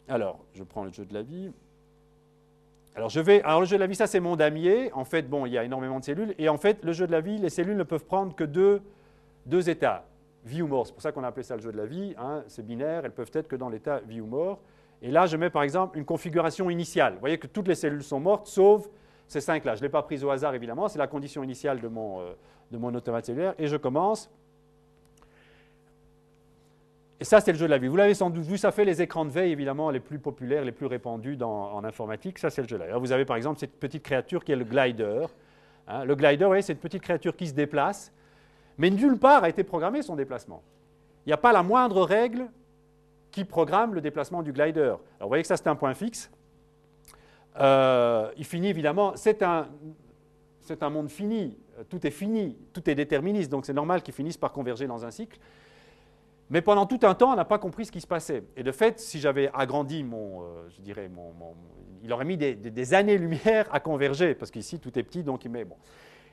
Speaker 1: Alors, je prends le jeu de la vie. Alors, le jeu de la vie, ça, c'est mon damier. En fait, bon, il y a énormément de cellules. Et en fait, le jeu de la vie, les cellules ne peuvent prendre que deux états, vie ou mort. C'est pour ça qu'on a appelé ça le jeu de la vie. C'est binaire, elles peuvent être que dans l'état vie ou mort. Et là, je mets par exemple une configuration initiale. Vous voyez que toutes les cellules sont mortes, sauf ces 5-là. Je ne l'ai pas prise au hasard, évidemment. C'est la condition initiale de mon automate cellulaire. Et je commence. Et ça, c'est le jeu de la vie. Vous l'avez sans doute vu, ça fait les écrans de veille, évidemment, les plus populaires, les plus répandus en informatique. Ça, c'est le jeu de la vie. Alors, vous avez par exemple cette petite créature qui est le glider. Le glider, vous voyez, c'est une petite créature qui se déplace. Mais nulle part a été programmé son déplacement. Il n'y a pas la moindre règle qui programme le déplacement du glider. Alors, vous voyez que ça, c'est un point fixe. Il finit, évidemment, c'est un monde fini. tout est fini, tout est déterministe, donc c'est normal qu'ils finissent par converger dans un cycle. Mais pendant tout un temps, on n'a pas compris ce qui se passait. Et de fait, si j'avais agrandi je dirais, il aurait mis des années-lumière à converger, parce qu'ici, tout est petit, donc il met... Bon.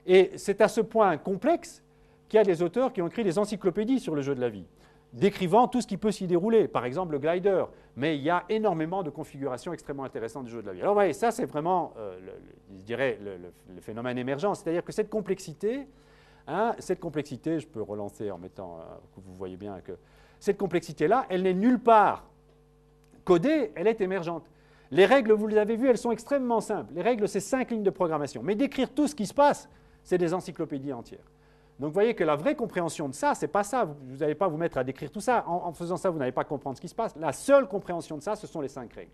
Speaker 1: Et c'est à ce point complexe qu'il y a des auteurs qui ont écrit des encyclopédies sur le jeu de la vie, décrivant tout ce qui peut s'y dérouler, par exemple le glider. Mais il y a énormément de configurations extrêmement intéressantes du jeu de la vie. Alors, vous voyez, ça, c'est vraiment, je dirais, le phénomène émergent. C'est-à-dire que cette complexité, je peux relancer en mettant, que vous voyez bien que cette complexité-là, elle n'est nulle part codée, elle est émergente. Les règles, vous les avez vues, elles sont extrêmement simples. Les règles, c'est 5 lignes de programmation. Mais d'écrire tout ce qui se passe, c'est des encyclopédies entières. Donc, vous voyez que la vraie compréhension de ça, ce n'est pas ça. Vous n'allez pas vous mettre à décrire tout ça. En faisant ça, vous n'allez pas comprendre ce qui se passe. La seule compréhension de ça, ce sont les 5 règles.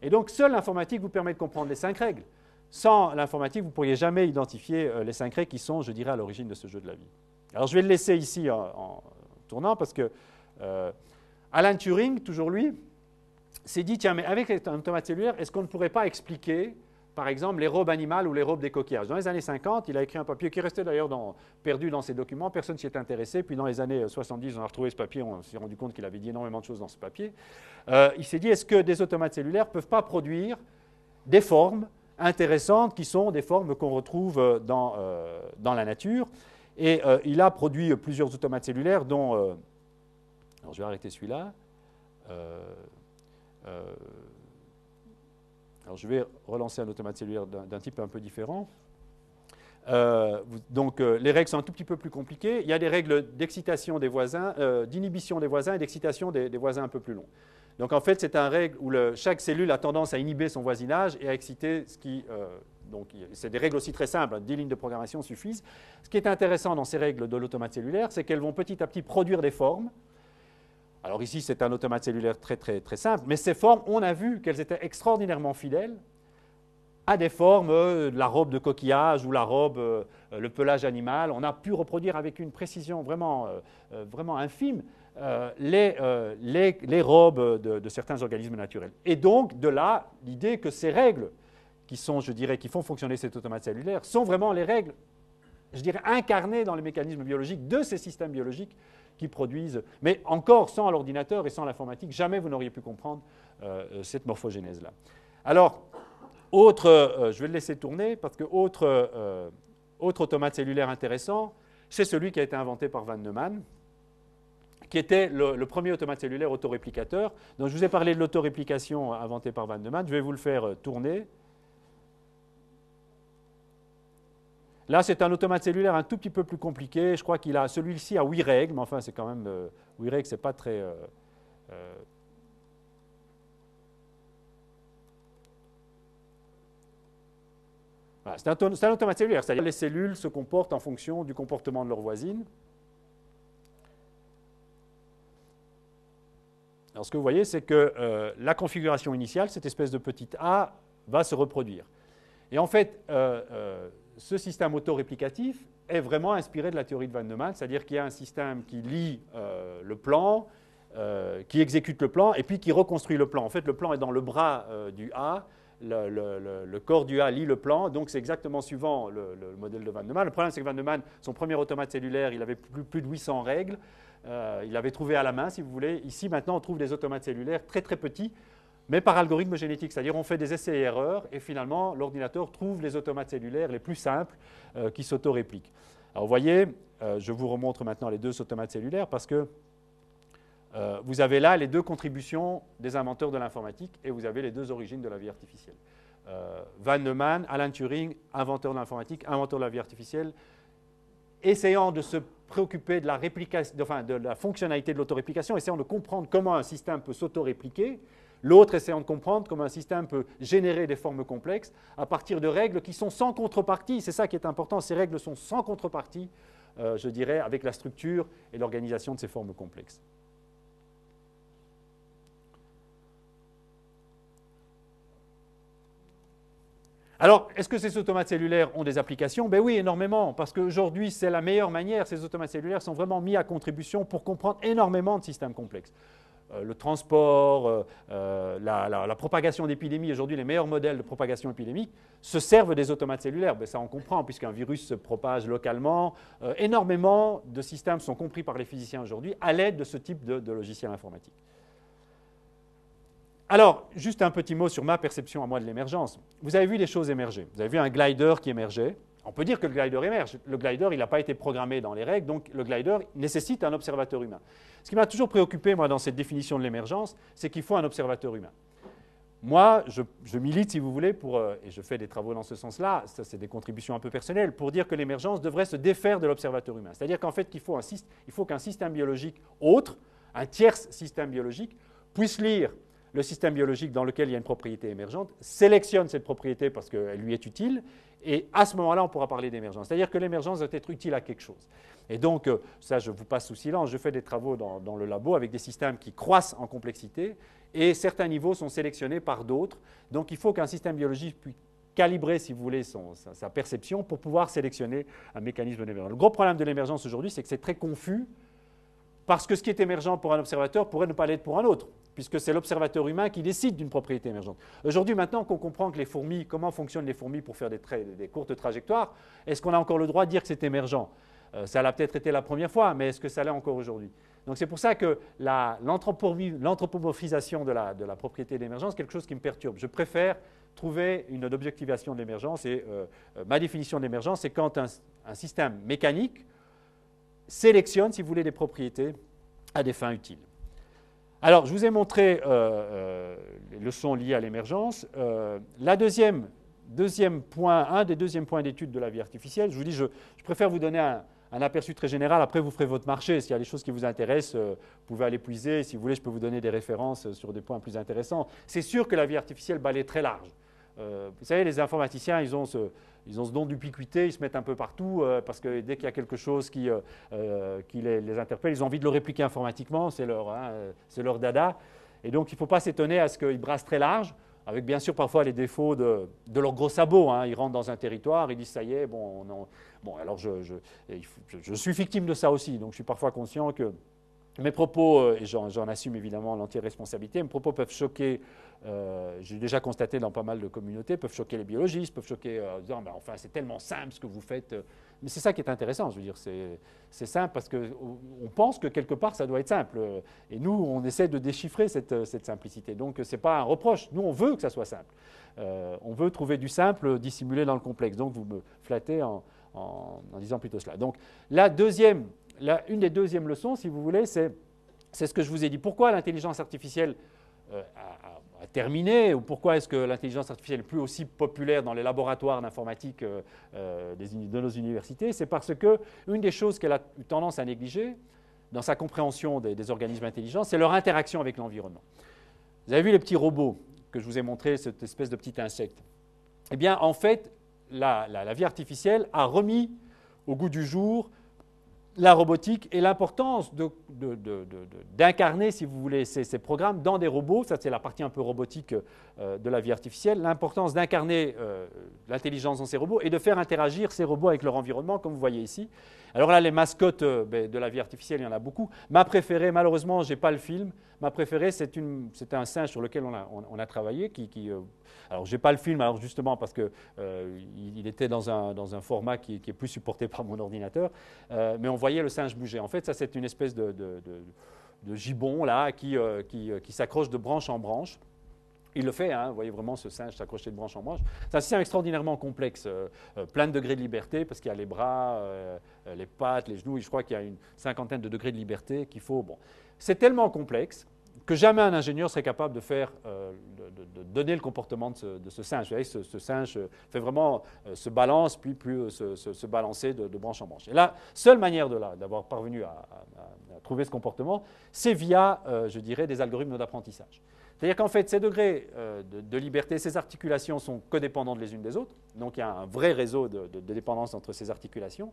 Speaker 1: Et donc, seule l'informatique vous permet de comprendre les 5 règles. Sans l'informatique, vous ne pourriez jamais identifier les 5 règles qui sont, je dirais, à l'origine de ce jeu de la vie. Alors, je vais le laisser ici en tournant parce que Alan Turing, toujours lui, s'est dit, tiens, mais avec un automate cellulaire, est-ce qu'on ne pourrait pas expliquer, par exemple, les robes animales ou les robes des coquillages? Dans les années 50, il a écrit un papier qui restait d'ailleurs perdu dans ses documents, personne ne s'y est intéressé, puis dans les années 70, on a retrouvé ce papier, on s'est rendu compte qu'il avait dit énormément de choses dans ce papier. Il s'est dit, est-ce que des automates cellulaires ne peuvent pas produire des formes intéressantes qui sont des formes qu'on retrouve dans la nature? Et il a produit plusieurs automates cellulaires dont... alors je vais arrêter celui-là. Alors je vais relancer un automate cellulaire d'un type un peu différent. Donc les règles sont un tout petit peu plus compliquées. Il y a des règles d'excitation des voisins, d'inhibition des voisins et d'excitation des voisins un peu plus longs. Donc en fait, c'est un règle où chaque cellule a tendance à inhiber son voisinage et à exciter ce qui... donc c'est des règles aussi très simples, 10 lignes de programmation suffisent. Ce qui est intéressant dans ces règles de l'automate cellulaire, c'est qu'elles vont petit à petit produire des formes. Alors ici, c'est un automate cellulaire très, très, très simple, mais ces formes, on a vu qu'elles étaient extraordinairement fidèles à des formes de la robe de coquillage ou la robe, le pelage animal. On a pu reproduire avec une précision vraiment, vraiment infime les robes de certains organismes naturels. Et donc, de là, l'idée que ces règles qui sont, je dirais, qui font fonctionner cet automate cellulaire sont vraiment les règles, je dirais, incarnées dans les mécanismes biologiques de ces systèmes biologiques qui produisent, mais encore sans l'ordinateur et sans l'informatique, jamais vous n'auriez pu comprendre cette morphogénèse-là. Alors, je vais le laisser tourner parce que autre automate cellulaire intéressant, c'est celui qui a été inventé par Van Neumann, qui était le premier automate cellulaire autoréplicateur. Donc, je vous ai parlé de l'autoréplication inventée par Van Neumann, je vais vous le faire tourner. Là, c'est un automate cellulaire un tout petit peu plus compliqué. Je crois qu'il a celui-ci a 8 règles, mais enfin, c'est quand même 8 règles, c'est pas très. Voilà, c'est un automate cellulaire, c'est-à-dire que les cellules se comportent en fonction du comportement de leurs voisines. Alors, ce que vous voyez, c'est que la configuration initiale, cette espèce de petite a, va se reproduire. Et en fait, ce système autoréplicatif est vraiment inspiré de la théorie de Van Neumann, c'est-à-dire qu'il y a un système qui lit le plan, qui exécute le plan, et puis qui reconstruit le plan. En fait, le plan est dans le bras du A, le corps du A lit le plan, donc c'est exactement suivant le modèle de Van Neumann. Le problème, c'est que Van Neumann, son premier automate cellulaire, il avait plus de 800 règles, il l'avait trouvé à la main, si vous voulez. Ici, maintenant, on trouve des automates cellulaires très très petits, mais par algorithme génétique, c'est-à-dire on fait des essais et erreurs, et finalement, l'ordinateur trouve les automates cellulaires les plus simples qui s'autorépliquent. Alors, vous voyez, je vous remontre maintenant les deux automates cellulaires, parce que vous avez là les deux contributions des inventeurs de l'informatique, et vous avez les deux origines de la vie artificielle. Van Neumann, Alan Turing, inventeur de l'informatique, inventeur de la vie artificielle, essayant de se préoccuper de la réplication, enfin, de la fonctionnalité de l'autoréplication, essayant de comprendre comment un système peut s'autorépliquer. L'autre essayant de comprendre comment un système peut générer des formes complexes à partir de règles qui sont sans contrepartie. C'est ça qui est important, ces règles sont sans contrepartie, je dirais, avec la structure et l'organisation de ces formes complexes. Alors, est-ce que ces automates cellulaires ont des applications? Ben oui, énormément, parce qu'aujourd'hui, c'est la meilleure manière. Ces automates cellulaires sont vraiment mis à contribution pour comprendre énormément de systèmes complexes. le transport, la propagation d'épidémies. Aujourd'hui, les meilleurs modèles de propagation épidémique se servent des automates cellulaires. Ben, ça, on comprend, puisqu'un virus se propage localement. Énormément de systèmes sont compris par les physiciens aujourd'hui à l'aide de ce type de logiciel informatique. Alors, juste un petit mot sur ma perception à moi de l'émergence. Vous avez vu les choses émerger. Vous avez vu un glider qui émergeait. On peut dire que le glider émerge. Le glider, il n'a pas été programmé dans les règles, donc le glider nécessite un observateur humain. Ce qui m'a toujours préoccupé, moi, dans cette définition de l'émergence, c'est qu'il faut un observateur humain. Moi, je milite, si vous voulez, et je fais des travaux dans ce sens-là, ça c'est des contributions un peu personnelles, pour dire que l'émergence devrait se défaire de l'observateur humain. C'est-à-dire qu'en fait, il faut qu'un système biologique autre, un tierce système biologique, puisse lire le système biologique dans lequel il y a une propriété émergente, sélectionne cette propriété parce qu'elle lui est utile, et à ce moment-là, on pourra parler d'émergence. C'est-à-dire que l'émergence doit être utile à quelque chose. Et donc, ça, je vous passe sous silence, je fais des travaux dans le labo avec des systèmes qui croissent en complexité, et certains niveaux sont sélectionnés par d'autres. Donc, il faut qu'un système biologique puisse calibrer, si vous voulez, sa perception pour pouvoir sélectionner un mécanisme d'émergence. Le gros problème de l'émergence aujourd'hui, c'est que c'est très confus, parce que ce qui est émergent pour un observateur pourrait ne pas l'être pour un autre, puisque c'est l'observateur humain qui décide d'une propriété émergente. Aujourd'hui, maintenant qu'on comprend que les fourmis, comment fonctionnent les fourmis pour faire des courtes trajectoires, est-ce qu'on a encore le droit de dire que c'est émergent ? Ça l'a peut-être été la première fois, mais est-ce que ça l'est encore aujourd'hui ? Donc c'est pour ça que l'anthropomorphisation de la propriété d'émergence est quelque chose qui me perturbe. Je préfère trouver une objectivation de l'émergence, et ma définition de l'émergence, c'est quand un système mécanique sélectionne, si vous voulez, des propriétés à des fins utiles. Alors, je vous ai montré les leçons liées à l'émergence. Un des deuxièmes points d'étude de la vie artificielle, je vous dis, je préfère vous donner un aperçu très général. Après, vous ferez votre marché. S'il y a des choses qui vous intéressent, vous pouvez aller puiser. Si vous voulez, je peux vous donner des références sur des points plus intéressants. C'est sûr que la vie artificielle balaie très large. Vous savez, les informaticiens, ils ont ce don d'ubiquité, ils se mettent un peu partout parce que dès qu'il y a quelque chose qui les interpelle, ils ont envie de le répliquer informatiquement, c'est leur dada. Et donc, il ne faut pas s'étonner à ce qu'ils brassent très large, avec bien sûr parfois les défauts de leurs gros sabots. Ils rentrent dans un territoire, ils disent ça y est, alors je suis victime de ça aussi, donc je suis parfois conscient que mes propos, et j'en assume évidemment l'entière responsabilité, mes propos peuvent choquer, j'ai déjà constaté dans pas mal de communautés, peuvent choquer les biologistes, peuvent choquer en disant enfin c'est tellement simple ce que vous faites. Mais c'est ça qui est intéressant, je veux dire, c'est simple parce qu'on pense que quelque part ça doit être simple. Et nous, on essaie de déchiffrer cette simplicité. Donc ce n'est pas un reproche, nous on veut que ça soit simple. On veut trouver du simple dissimulé dans le complexe. Donc vous me flattez en disant plutôt cela. Donc une des deuxièmes leçons, si vous voulez, c'est ce que je vous ai dit. Pourquoi l'intelligence artificielle a terminé, ou pourquoi est-ce que l'intelligence artificielle n'est plus aussi populaire dans les laboratoires d'informatique de nos universités? C'est parce qu'une des choses qu'elle a eu tendance à négliger dans sa compréhension des organismes intelligents, c'est leur interaction avec l'environnement. Vous avez vu les petits robots que je vous ai montrés, cette espèce de petit insecte? Eh bien, en fait, la vie artificielle a remis au goût du jour la robotique et l'importance d'incarner, si vous voulez, ces programmes dans des robots. Ça, c'est la partie un peu robotique de la vie artificielle. L'importance d'incarner l'intelligence dans ces robots et de faire interagir ces robots avec leur environnement, comme vous voyez ici. Alors là, les mascottes de la vie artificielle, il y en a beaucoup. Ma préférée, malheureusement, je n'ai pas le film. Ma préférée, c'est un singe sur lequel on a travaillé. Alors, je n'ai pas le film, alors justement, parce qu'il était dans un format qui est plus supporté par mon ordinateur. Mais on voyait le singe bouger. En fait, ça, c'est une espèce de gibbon là, qui s'accroche de branche en branche. Il le fait, vous voyez vraiment ce singe s'accrocher de branche en branche. C'est un système extraordinairement complexe, plein de degrés de liberté, parce qu'il y a les bras, les pattes, les genoux, et je crois qu'il y a une cinquantaine de degrés de liberté qu'il faut. Bon. C'est tellement complexe que jamais un ingénieur serait capable de donner le comportement de ce singe. Vous voyez, ce singe fait vraiment se balance, puis se balancer de branche en branche. Et la seule manière d'avoir parvenu à trouver ce comportement, c'est via, je dirais, des algorithmes d'apprentissage. C'est-à-dire qu'en fait, ces degrés de liberté, ces articulations sont codépendantes les unes des autres. Donc, il y a un vrai réseau de dépendance entre ces articulations.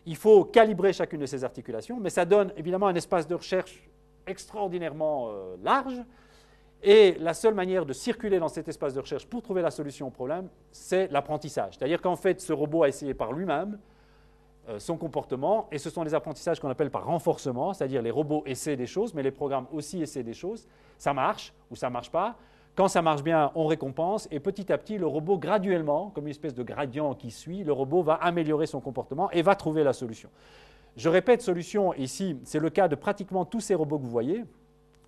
Speaker 1: Il faut calibrer chacune de ces articulations, mais ça donne évidemment un espace de recherche extraordinairement large. Et la seule manière de circuler dans cet espace de recherche pour trouver la solution au problème, c'est l'apprentissage. C'est-à-dire qu'en fait, ce robot a essayé par lui-même son comportement, et ce sont des apprentissages qu'on appelle par renforcement, c'est-à-dire les robots essaient des choses, mais les programmes aussi essaient des choses. Ça marche ou ça ne marche pas. Quand ça marche bien, on récompense, et petit à petit, le robot, graduellement, comme une espèce de gradient qui suit, le robot va améliorer son comportement et va trouver la solution. Je répète, solution, ici, c'est le cas de pratiquement tous ces robots que vous voyez.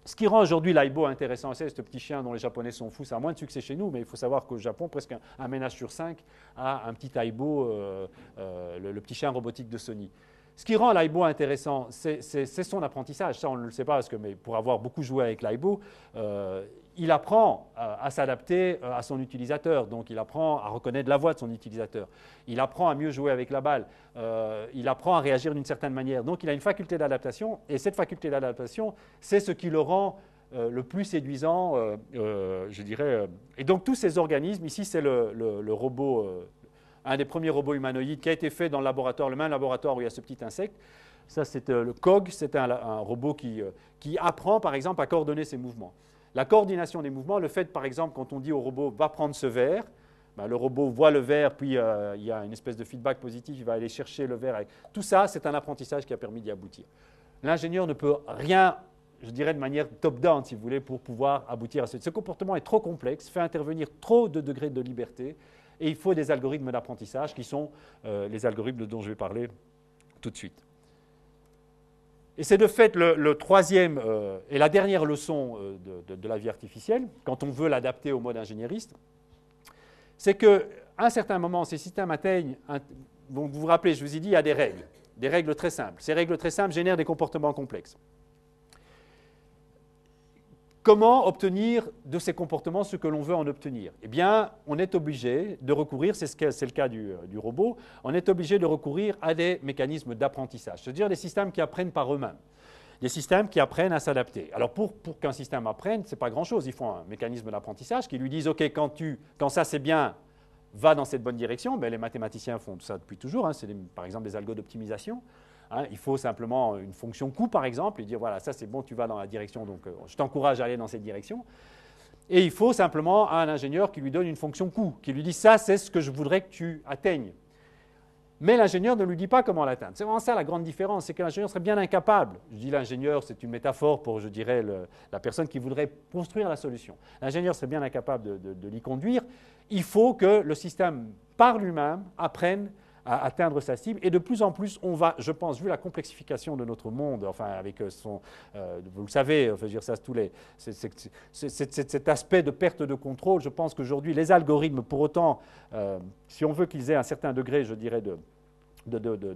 Speaker 1: Ce qui rend aujourd'hui l'Aibo intéressant, c'est ce petit chien dont les Japonais sont fous, ça a moins de succès chez nous, mais il faut savoir qu'au Japon, presque un ménage sur 5 a un petit Aibo, le petit chien robotique de Sony. Ce qui rend l'Aibo intéressant, c'est son apprentissage. Ça, on ne le sait pas, parce que mais pour avoir beaucoup joué avec l'Aibo, il apprend à s'adapter à son utilisateur. Donc, il apprend à reconnaître la voix de son utilisateur. Il apprend à mieux jouer avec la balle. Il apprend à réagir d'une certaine manière. Donc, il a une faculté d'adaptation. Et cette faculté d'adaptation, c'est ce qui le rend le plus séduisant, je dirais. Et donc, tous ces organismes, ici, c'est le robot, un des premiers robots humanoïdes qui a été fait dans le laboratoire, le même laboratoire où il y a ce petit insecte. Ça, c'est le COG, c'est un robot qui apprend, par exemple, à coordonner ses mouvements. La coordination des mouvements, le fait, par exemple, quand on dit au robot « va prendre ce verre », ben, le robot voit le verre, puis il y a une espèce de feedback positif, il va aller chercher le verre. Tout ça, c'est un apprentissage qui a permis d'y aboutir. L'ingénieur ne peut rien, je dirais de manière top-down, si vous voulez, pour pouvoir aboutir à ce comportement est trop complexe, fait intervenir trop de degrés de liberté, et il faut des algorithmes d'apprentissage qui sont les algorithmes dont je vais parler tout de suite. Et c'est de fait le troisième et la dernière leçon de la vie artificielle, quand on veut l'adapter au mode ingénieriste, c'est qu'à un certain moment, ces systèmes atteignent, donc vous vous rappelez, je vous ai dit, il y a des règles très simples. Ces règles très simples génèrent des comportements complexes. Comment obtenir de ces comportements ce que l'on veut en obtenir? Eh bien, on est obligé de recourir, c'est le cas du robot, on est obligé de recourir à des mécanismes d'apprentissage, c'est-à-dire des systèmes qui apprennent par eux-mêmes, des systèmes qui apprennent à s'adapter. Alors, pour qu'un système apprenne, ce n'est pas grand-chose, il faut un mécanisme d'apprentissage qui lui dise « Ok, quand ça c'est bien, va dans cette bonne direction », les mathématiciens font ça depuis toujours, c'est par exemple des algos d'optimisation. Il faut simplement une fonction coût, par exemple, et dire, voilà, ça c'est bon, tu vas dans la direction, donc je t'encourage à aller dans cette direction. Et il faut simplement un ingénieur qui lui donne une fonction coût, qui lui dit, ça c'est ce que je voudrais que tu atteignes. Mais l'ingénieur ne lui dit pas comment l'atteindre. C'est vraiment ça la grande différence, c'est que l'ingénieur serait bien incapable. Je dis l'ingénieur, c'est une métaphore pour, je dirais, la personne qui voudrait construire la solution. L'ingénieur serait bien incapable de l'y conduire. Il faut que le système, par lui-même, apprenne à atteindre sa cible. Et de plus en plus, on va, je pense, vu la complexification de notre monde, enfin avec vous le savez, enfin, je veux dire, ça, cet aspect de perte de contrôle, je pense qu'aujourd'hui, les algorithmes, pour autant, si on veut qu'ils aient un certain degré, je dirais, de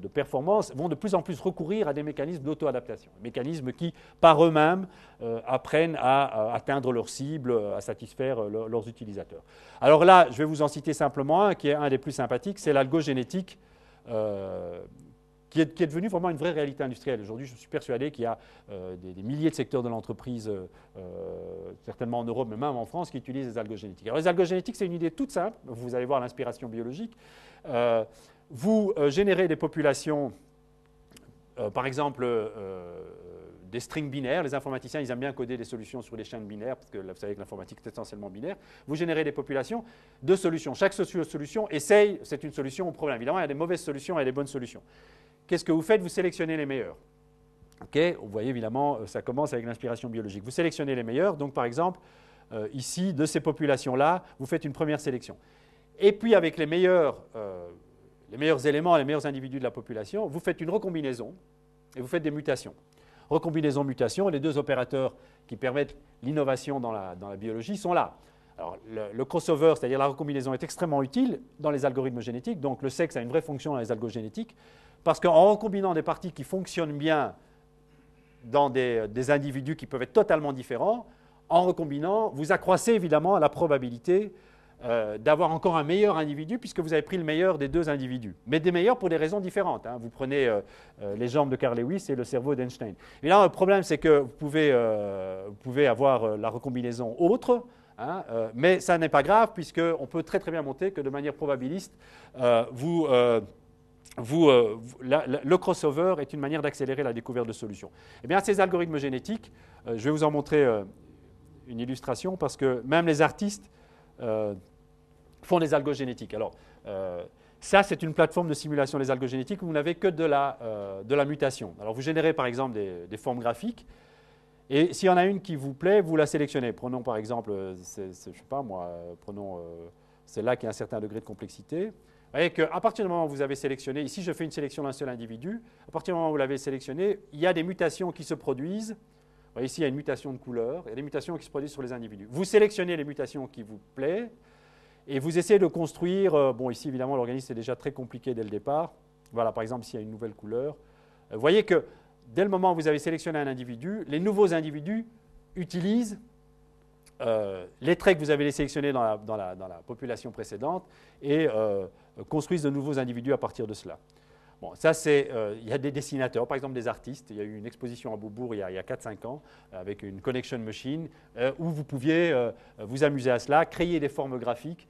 Speaker 1: performance, vont de plus en plus recourir à des mécanismes d'auto-adaptation, mécanismes qui, par eux-mêmes, apprennent à atteindre leur cible, à satisfaire leurs utilisateurs. Alors là, je vais vous en citer simplement un, qui est un des plus sympathiques, c'est l'algogénétique, qui est devenu vraiment une vraie réalité industrielle. Aujourd'hui, je suis persuadé qu'il y a des milliers de secteurs de l'entreprise, certainement en Europe, mais même en France, qui utilisent les algogénétiques. Alors les algogénétiques, c'est une idée toute simple, vous allez voir l'inspiration biologique. Vous générez des populations, par exemple, des strings binaires. Les informaticiens, ils aiment bien coder des solutions sur des chaînes binaires, parce que vous savez que l'informatique est essentiellement binaire. Vous générez des populations de solutions. Chaque solution essaye, c'est une solution au problème. Évidemment, il y a des mauvaises solutions et des bonnes solutions. Qu'est-ce que vous faites? Vous sélectionnez les meilleurs. Okay, vous voyez, évidemment, ça commence avec l'inspiration biologique. Vous sélectionnez les meilleurs. Donc, par exemple, ici, de ces populations-là, vous faites une première sélection. Et puis, avec les meilleurs éléments, les meilleurs individus de la population, vous faites une recombinaison et vous faites des mutations. Recombinaison, mutation, les deux opérateurs qui permettent l'innovation dans la biologie sont là. Alors, le crossover, c'est-à-dire la recombinaison, est extrêmement utile dans les algorithmes génétiques. Donc, le sexe a une vraie fonction dans les algos génétiques parce qu'en recombinant des parties qui fonctionnent bien dans des individus qui peuvent être totalement différents, en recombinant, vous accroissez évidemment la probabilité d'avoir encore un meilleur individu puisque vous avez pris le meilleur des deux individus. Mais des meilleurs pour des raisons différentes. Vous prenez les jambes de Carl Lewis et le cerveau d'Einstein. Et là, le problème, c'est que vous pouvez avoir la recombinaison autre, mais ça n'est pas grave puisqu'on peut très très bien montrer que de manière probabiliste, le crossover est une manière d'accélérer la découverte de solutions. Eh bien, ces algorithmes génétiques, je vais vous en montrer une illustration parce que même les artistes font des algos génétiques. Alors, Ça, c'est une plateforme de simulation des algogénétiques où vous n'avez que de la mutation. Alors, vous générez par exemple des formes graphiques. Et s'il y en a une qui vous plaît, vous la sélectionnez. Prenons par exemple, je ne sais pas moi, prenons celle-là qui a un certain degré de complexité. Vous voyez qu'à partir du moment où vous avez sélectionné, ici je fais une sélection d'un seul individu, à partir du moment où vous l'avez sélectionné, il y a des mutations qui se produisent. Vous voyez ici, il y a une mutation de couleur, il y a des mutations qui se produisent sur les individus. Vous sélectionnez les mutations qui vous plaisent et vous essayez de construire, bon ici évidemment l'organisme est déjà très compliqué dès le départ. Voilà, par exemple, s'il y a une nouvelle couleur. Vous voyez que dès le moment où vous avez sélectionné un individu, les nouveaux individus utilisent les traits que vous avez sélectionnés dans la population précédente et construisent de nouveaux individus à partir de cela. Bon, ça, il y a des dessinateurs, par exemple des artistes. Il y a eu une exposition à Beaubourg il y a 4-5 ans avec une connection machine où vous pouviez vous amuser à cela, créer des formes graphiques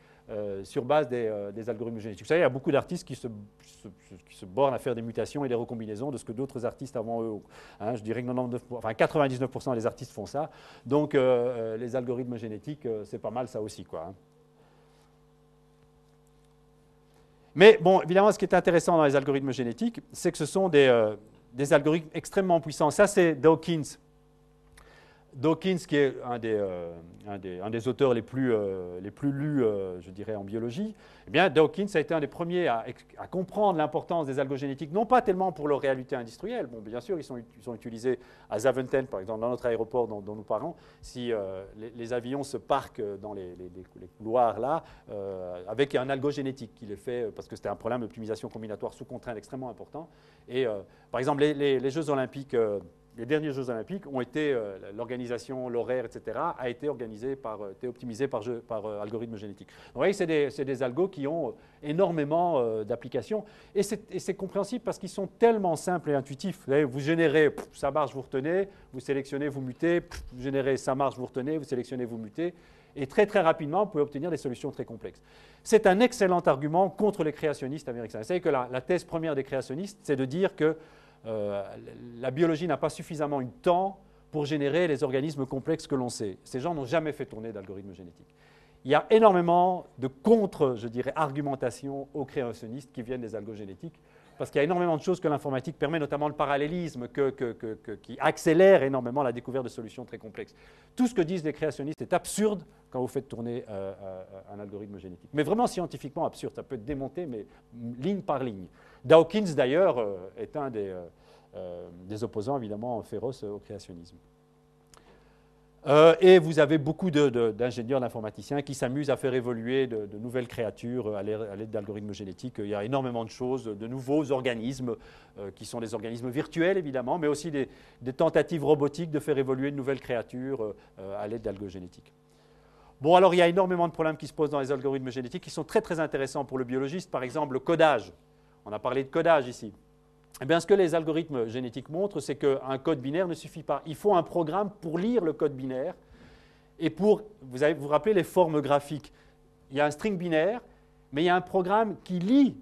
Speaker 1: sur base des algorithmes génétiques. Vous savez, il y a beaucoup d'artistes qui se bornent à faire des mutations et des recombinaisons de ce que d'autres artistes avant eux. Hein, je dirais que 99% des artistes font ça. Donc, les algorithmes génétiques, c'est pas mal ça aussi, quoi. Hein. Mais bon, évidemment, ce qui est intéressant dans les algorithmes génétiques, c'est que ce sont des algorithmes extrêmement puissants. Ça, c'est Dawkins. Dawkins, qui est un des auteurs les plus lus, je dirais, en biologie, eh bien, Dawkins a été un des premiers à comprendre l'importance des algogénétiques, non pas tellement pour leur réalité industrielle. Bon, bien sûr, ils sont utilisés à Zaventem, par exemple, dans notre aéroport dont nous parlons. Si les avions se parquent dans les couloirs là, avec un algogénétique qui les fait, parce que c'était un problème d'optimisation combinatoire sous contrainte extrêmement important. Et par exemple, les Jeux Olympiques. Les derniers Jeux Olympiques ont été, l'organisation, l'horaire, etc., a été optimisé par algorithme génétique. Donc, vous voyez, c'est des algos qui ont énormément d'applications. Et c'est compréhensible parce qu'ils sont tellement simples et intuitifs. Vous voyez, vous générez, ça marche, vous retenez, vous sélectionnez, vous mutez, vous générez, ça marche, vous retenez, vous sélectionnez, vous mutez. Et très, très rapidement, vous pouvez obtenir des solutions très complexes. C'est un excellent argument contre les créationnistes américains. Vous savez que la thèse première des créationnistes, c'est de dire que la biologie n'a pas suffisamment eu de temps pour générer les organismes complexes que l'on sait. Ces gens n'ont jamais fait tourner d'algorithmes génétiques. Il y a énormément de contre-argumentation aux créationnistes qui viennent des algogénétiques, parce qu'il y a énormément de choses que l'informatique permet, notamment le parallélisme qui accélère énormément la découverte de solutions très complexes. Tout ce que disent les créationnistes est absurde quand vous faites tourner un algorithme génétique. Mais vraiment scientifiquement absurde, ça peut être démonté, mais ligne par ligne. Dawkins, d'ailleurs, est un des opposants, évidemment, féroces au créationnisme. Et vous avez beaucoup d'ingénieurs, d'informaticiens qui s'amusent à faire évoluer de nouvelles créatures à l'aide d'algorithmes génétiques. Il y a énormément de choses, de nouveaux organismes qui sont des organismes virtuels, évidemment, mais aussi des tentatives robotiques de faire évoluer de nouvelles créatures à l'aide d'algogénétiques. Bon, alors il y a énormément de problèmes qui se posent dans les algorithmes génétiques qui sont très, très intéressants pour le biologiste. Par exemple, le codage. On a parlé de codage ici. Eh bien, ce que les algorithmes génétiques montrent, c'est qu'un code binaire ne suffit pas. Il faut un programme pour lire le code binaire et pour, vous rappelez les formes graphiques. Il y a un string binaire, mais il y a un programme qui lit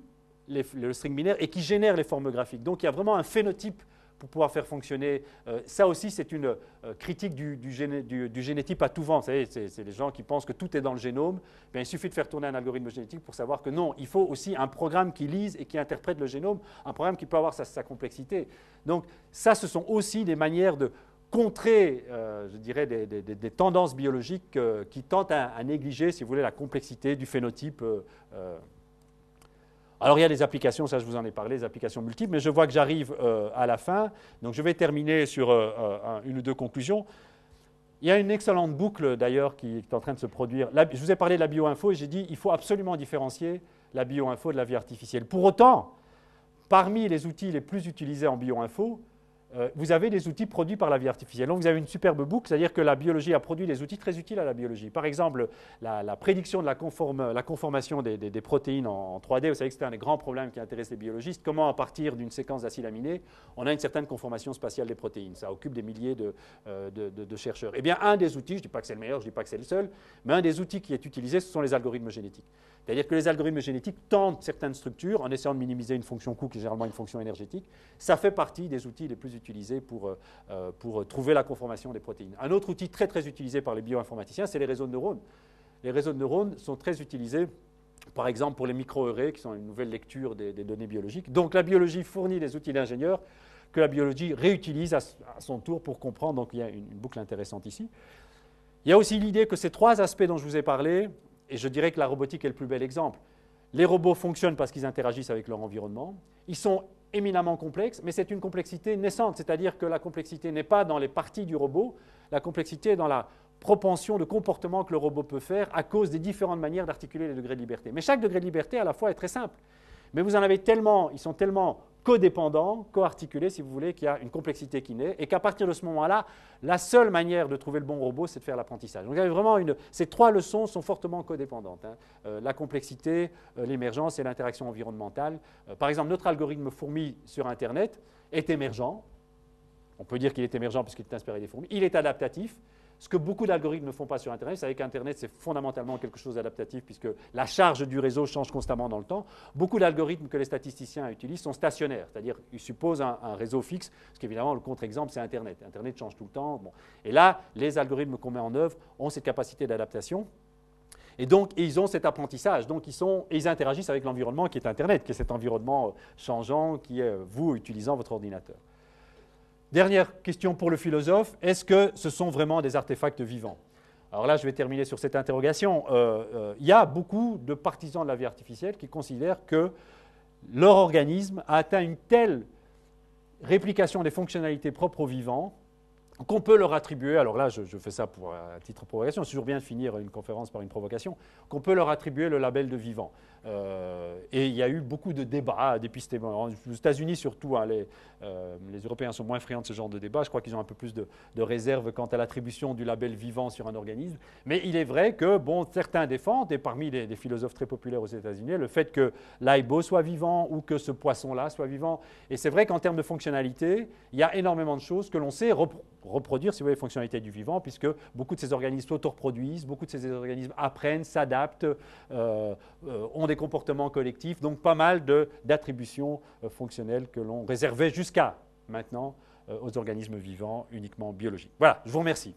Speaker 1: le string binaire et qui génère les formes graphiques. Donc, il y a vraiment un phénotype pour pouvoir faire fonctionner. Ça aussi, c'est une critique du génétype à tout vent. Vous savez, c'est les gens qui pensent que tout est dans le génome. Bien, il suffit de faire tourner un algorithme génétique pour savoir que non, il faut aussi un programme qui lise et qui interprète le génome, un programme qui peut avoir sa complexité. Donc ça, ce sont aussi des manières de contrer, je dirais, des tendances biologiques qui tentent à négliger, si vous voulez, la complexité du phénotype. Alors, il y a des applications, ça je vous en ai parlé, des applications multiples, mais je vois que j'arrive à la fin, donc je vais terminer sur une ou deux conclusions. Il y a une excellente boucle, d'ailleurs, qui est en train de se produire. Je vous ai parlé de la bioinfo et j'ai dit qu'il faut absolument différencier la bioinfo de la vie artificielle. Pour autant, parmi les outils les plus utilisés en bioinfo, vous avez des outils produits par la vie artificielle. Donc, vous avez une superbe boucle, c'est-à-dire que la biologie a produit des outils très utiles à la biologie. Par exemple, la prédiction de la conformation des protéines en 3D. Vous savez que c'était un des grands problèmes qui intéresse les biologistes. Comment, à partir d'une séquence d'acides aminés, on a une certaine conformation spatiale des protéines. Ça occupe des milliers de chercheurs. Eh bien, un des outils, je ne dis pas que c'est le meilleur, je ne dis pas que c'est le seul, mais un des outils qui est utilisé, ce sont les algorithmes génétiques. C'est-à-dire que les algorithmes génétiques tentent certaines structures en essayant de minimiser une fonction coût qui est généralement une fonction énergétique. Ça fait partie des outils les plus utilisés pour trouver la conformation des protéines. Un autre outil très, très utilisé par les bioinformaticiens, c'est les réseaux de neurones. Les réseaux de neurones sont très utilisés par exemple pour les micro-arrays, qui sont une nouvelle lecture des données biologiques. Donc la biologie fournit des outils d'ingénieurs que la biologie réutilise à son tour pour comprendre. Donc il y a une boucle intéressante ici. Il y a aussi l'idée que ces trois aspects dont je vous ai parlé, et je dirais que la robotique est le plus bel exemple. Les robots fonctionnent parce qu'ils interagissent avec leur environnement. Ils sont éminemment complexes, mais c'est une complexité naissante, c'est-à-dire que la complexité n'est pas dans les parties du robot, la complexité est dans la propension de comportement que le robot peut faire à cause des différentes manières d'articuler les degrés de liberté. Mais chaque degré de liberté, à la fois, est très simple. Mais vous en avez tellement, ils sont tellement codépendants, co-articulés, si vous voulez, qu'il y a une complexité qui naît, et qu'à partir de ce moment-là, la seule manière de trouver le bon robot, c'est de faire l'apprentissage. Donc, vous avez vraiment ces trois leçons sont fortement codépendantes. La complexité, l'émergence et l'interaction environnementale. Par exemple, notre algorithme fourmi sur Internet est émergent. On peut dire qu'il est émergent parce qu'il est inspiré des fourmis. Il est adaptatif. Ce que beaucoup d'algorithmes ne font pas sur Internet, vous savez qu'Internet, c'est fondamentalement quelque chose d'adaptatif puisque la charge du réseau change constamment dans le temps. Beaucoup d'algorithmes que les statisticiens utilisent sont stationnaires, c'est-à-dire qu'ils supposent un réseau fixe, parce qu'évidemment, le contre-exemple, c'est Internet. Internet change tout le temps. Bon. Et là, les algorithmes qu'on met en œuvre ont cette capacité d'adaptation. Et donc, ils ont cet apprentissage. Donc, ils interagissent avec l'environnement qui est Internet, qui est cet environnement changeant, qui est vous utilisant votre ordinateur. Dernière question pour le philosophe, est-ce que ce sont vraiment des artefacts vivants? Alors là, je vais terminer sur cette interrogation. Il y a beaucoup de partisans de la vie artificielle qui considèrent que leur organisme a atteint une telle réplication des fonctionnalités propres aux vivants qu'on peut leur attribuer, alors là je fais ça à titre de provocation, c'est toujours bien de finir une conférence par une provocation, qu'on peut leur attribuer le label de vivant. Et il y a eu beaucoup de débats, d'épistémologie. Aux États-Unis surtout, hein, les Européens sont moins friands de ce genre de débat. Je crois qu'ils ont un peu plus de réserve quant à l'attribution du label vivant sur un organisme. Mais il est vrai que certains défendent, et parmi les philosophes très populaires aux États-Unis, le fait que l'aibo soit vivant ou que ce poisson-là soit vivant. Et c'est vrai qu'en termes de fonctionnalité, il y a énormément de choses que l'on sait reproduire, si vous voulez, les fonctionnalités du vivant, puisque beaucoup de ces organismes s'auto-reproduisent, beaucoup de ces organismes apprennent, s'adaptent, ont des comportements collectifs, donc pas mal d'attributions fonctionnelles que l'on réservait jusqu'à maintenant aux organismes vivants uniquement biologiques. Voilà, je vous remercie.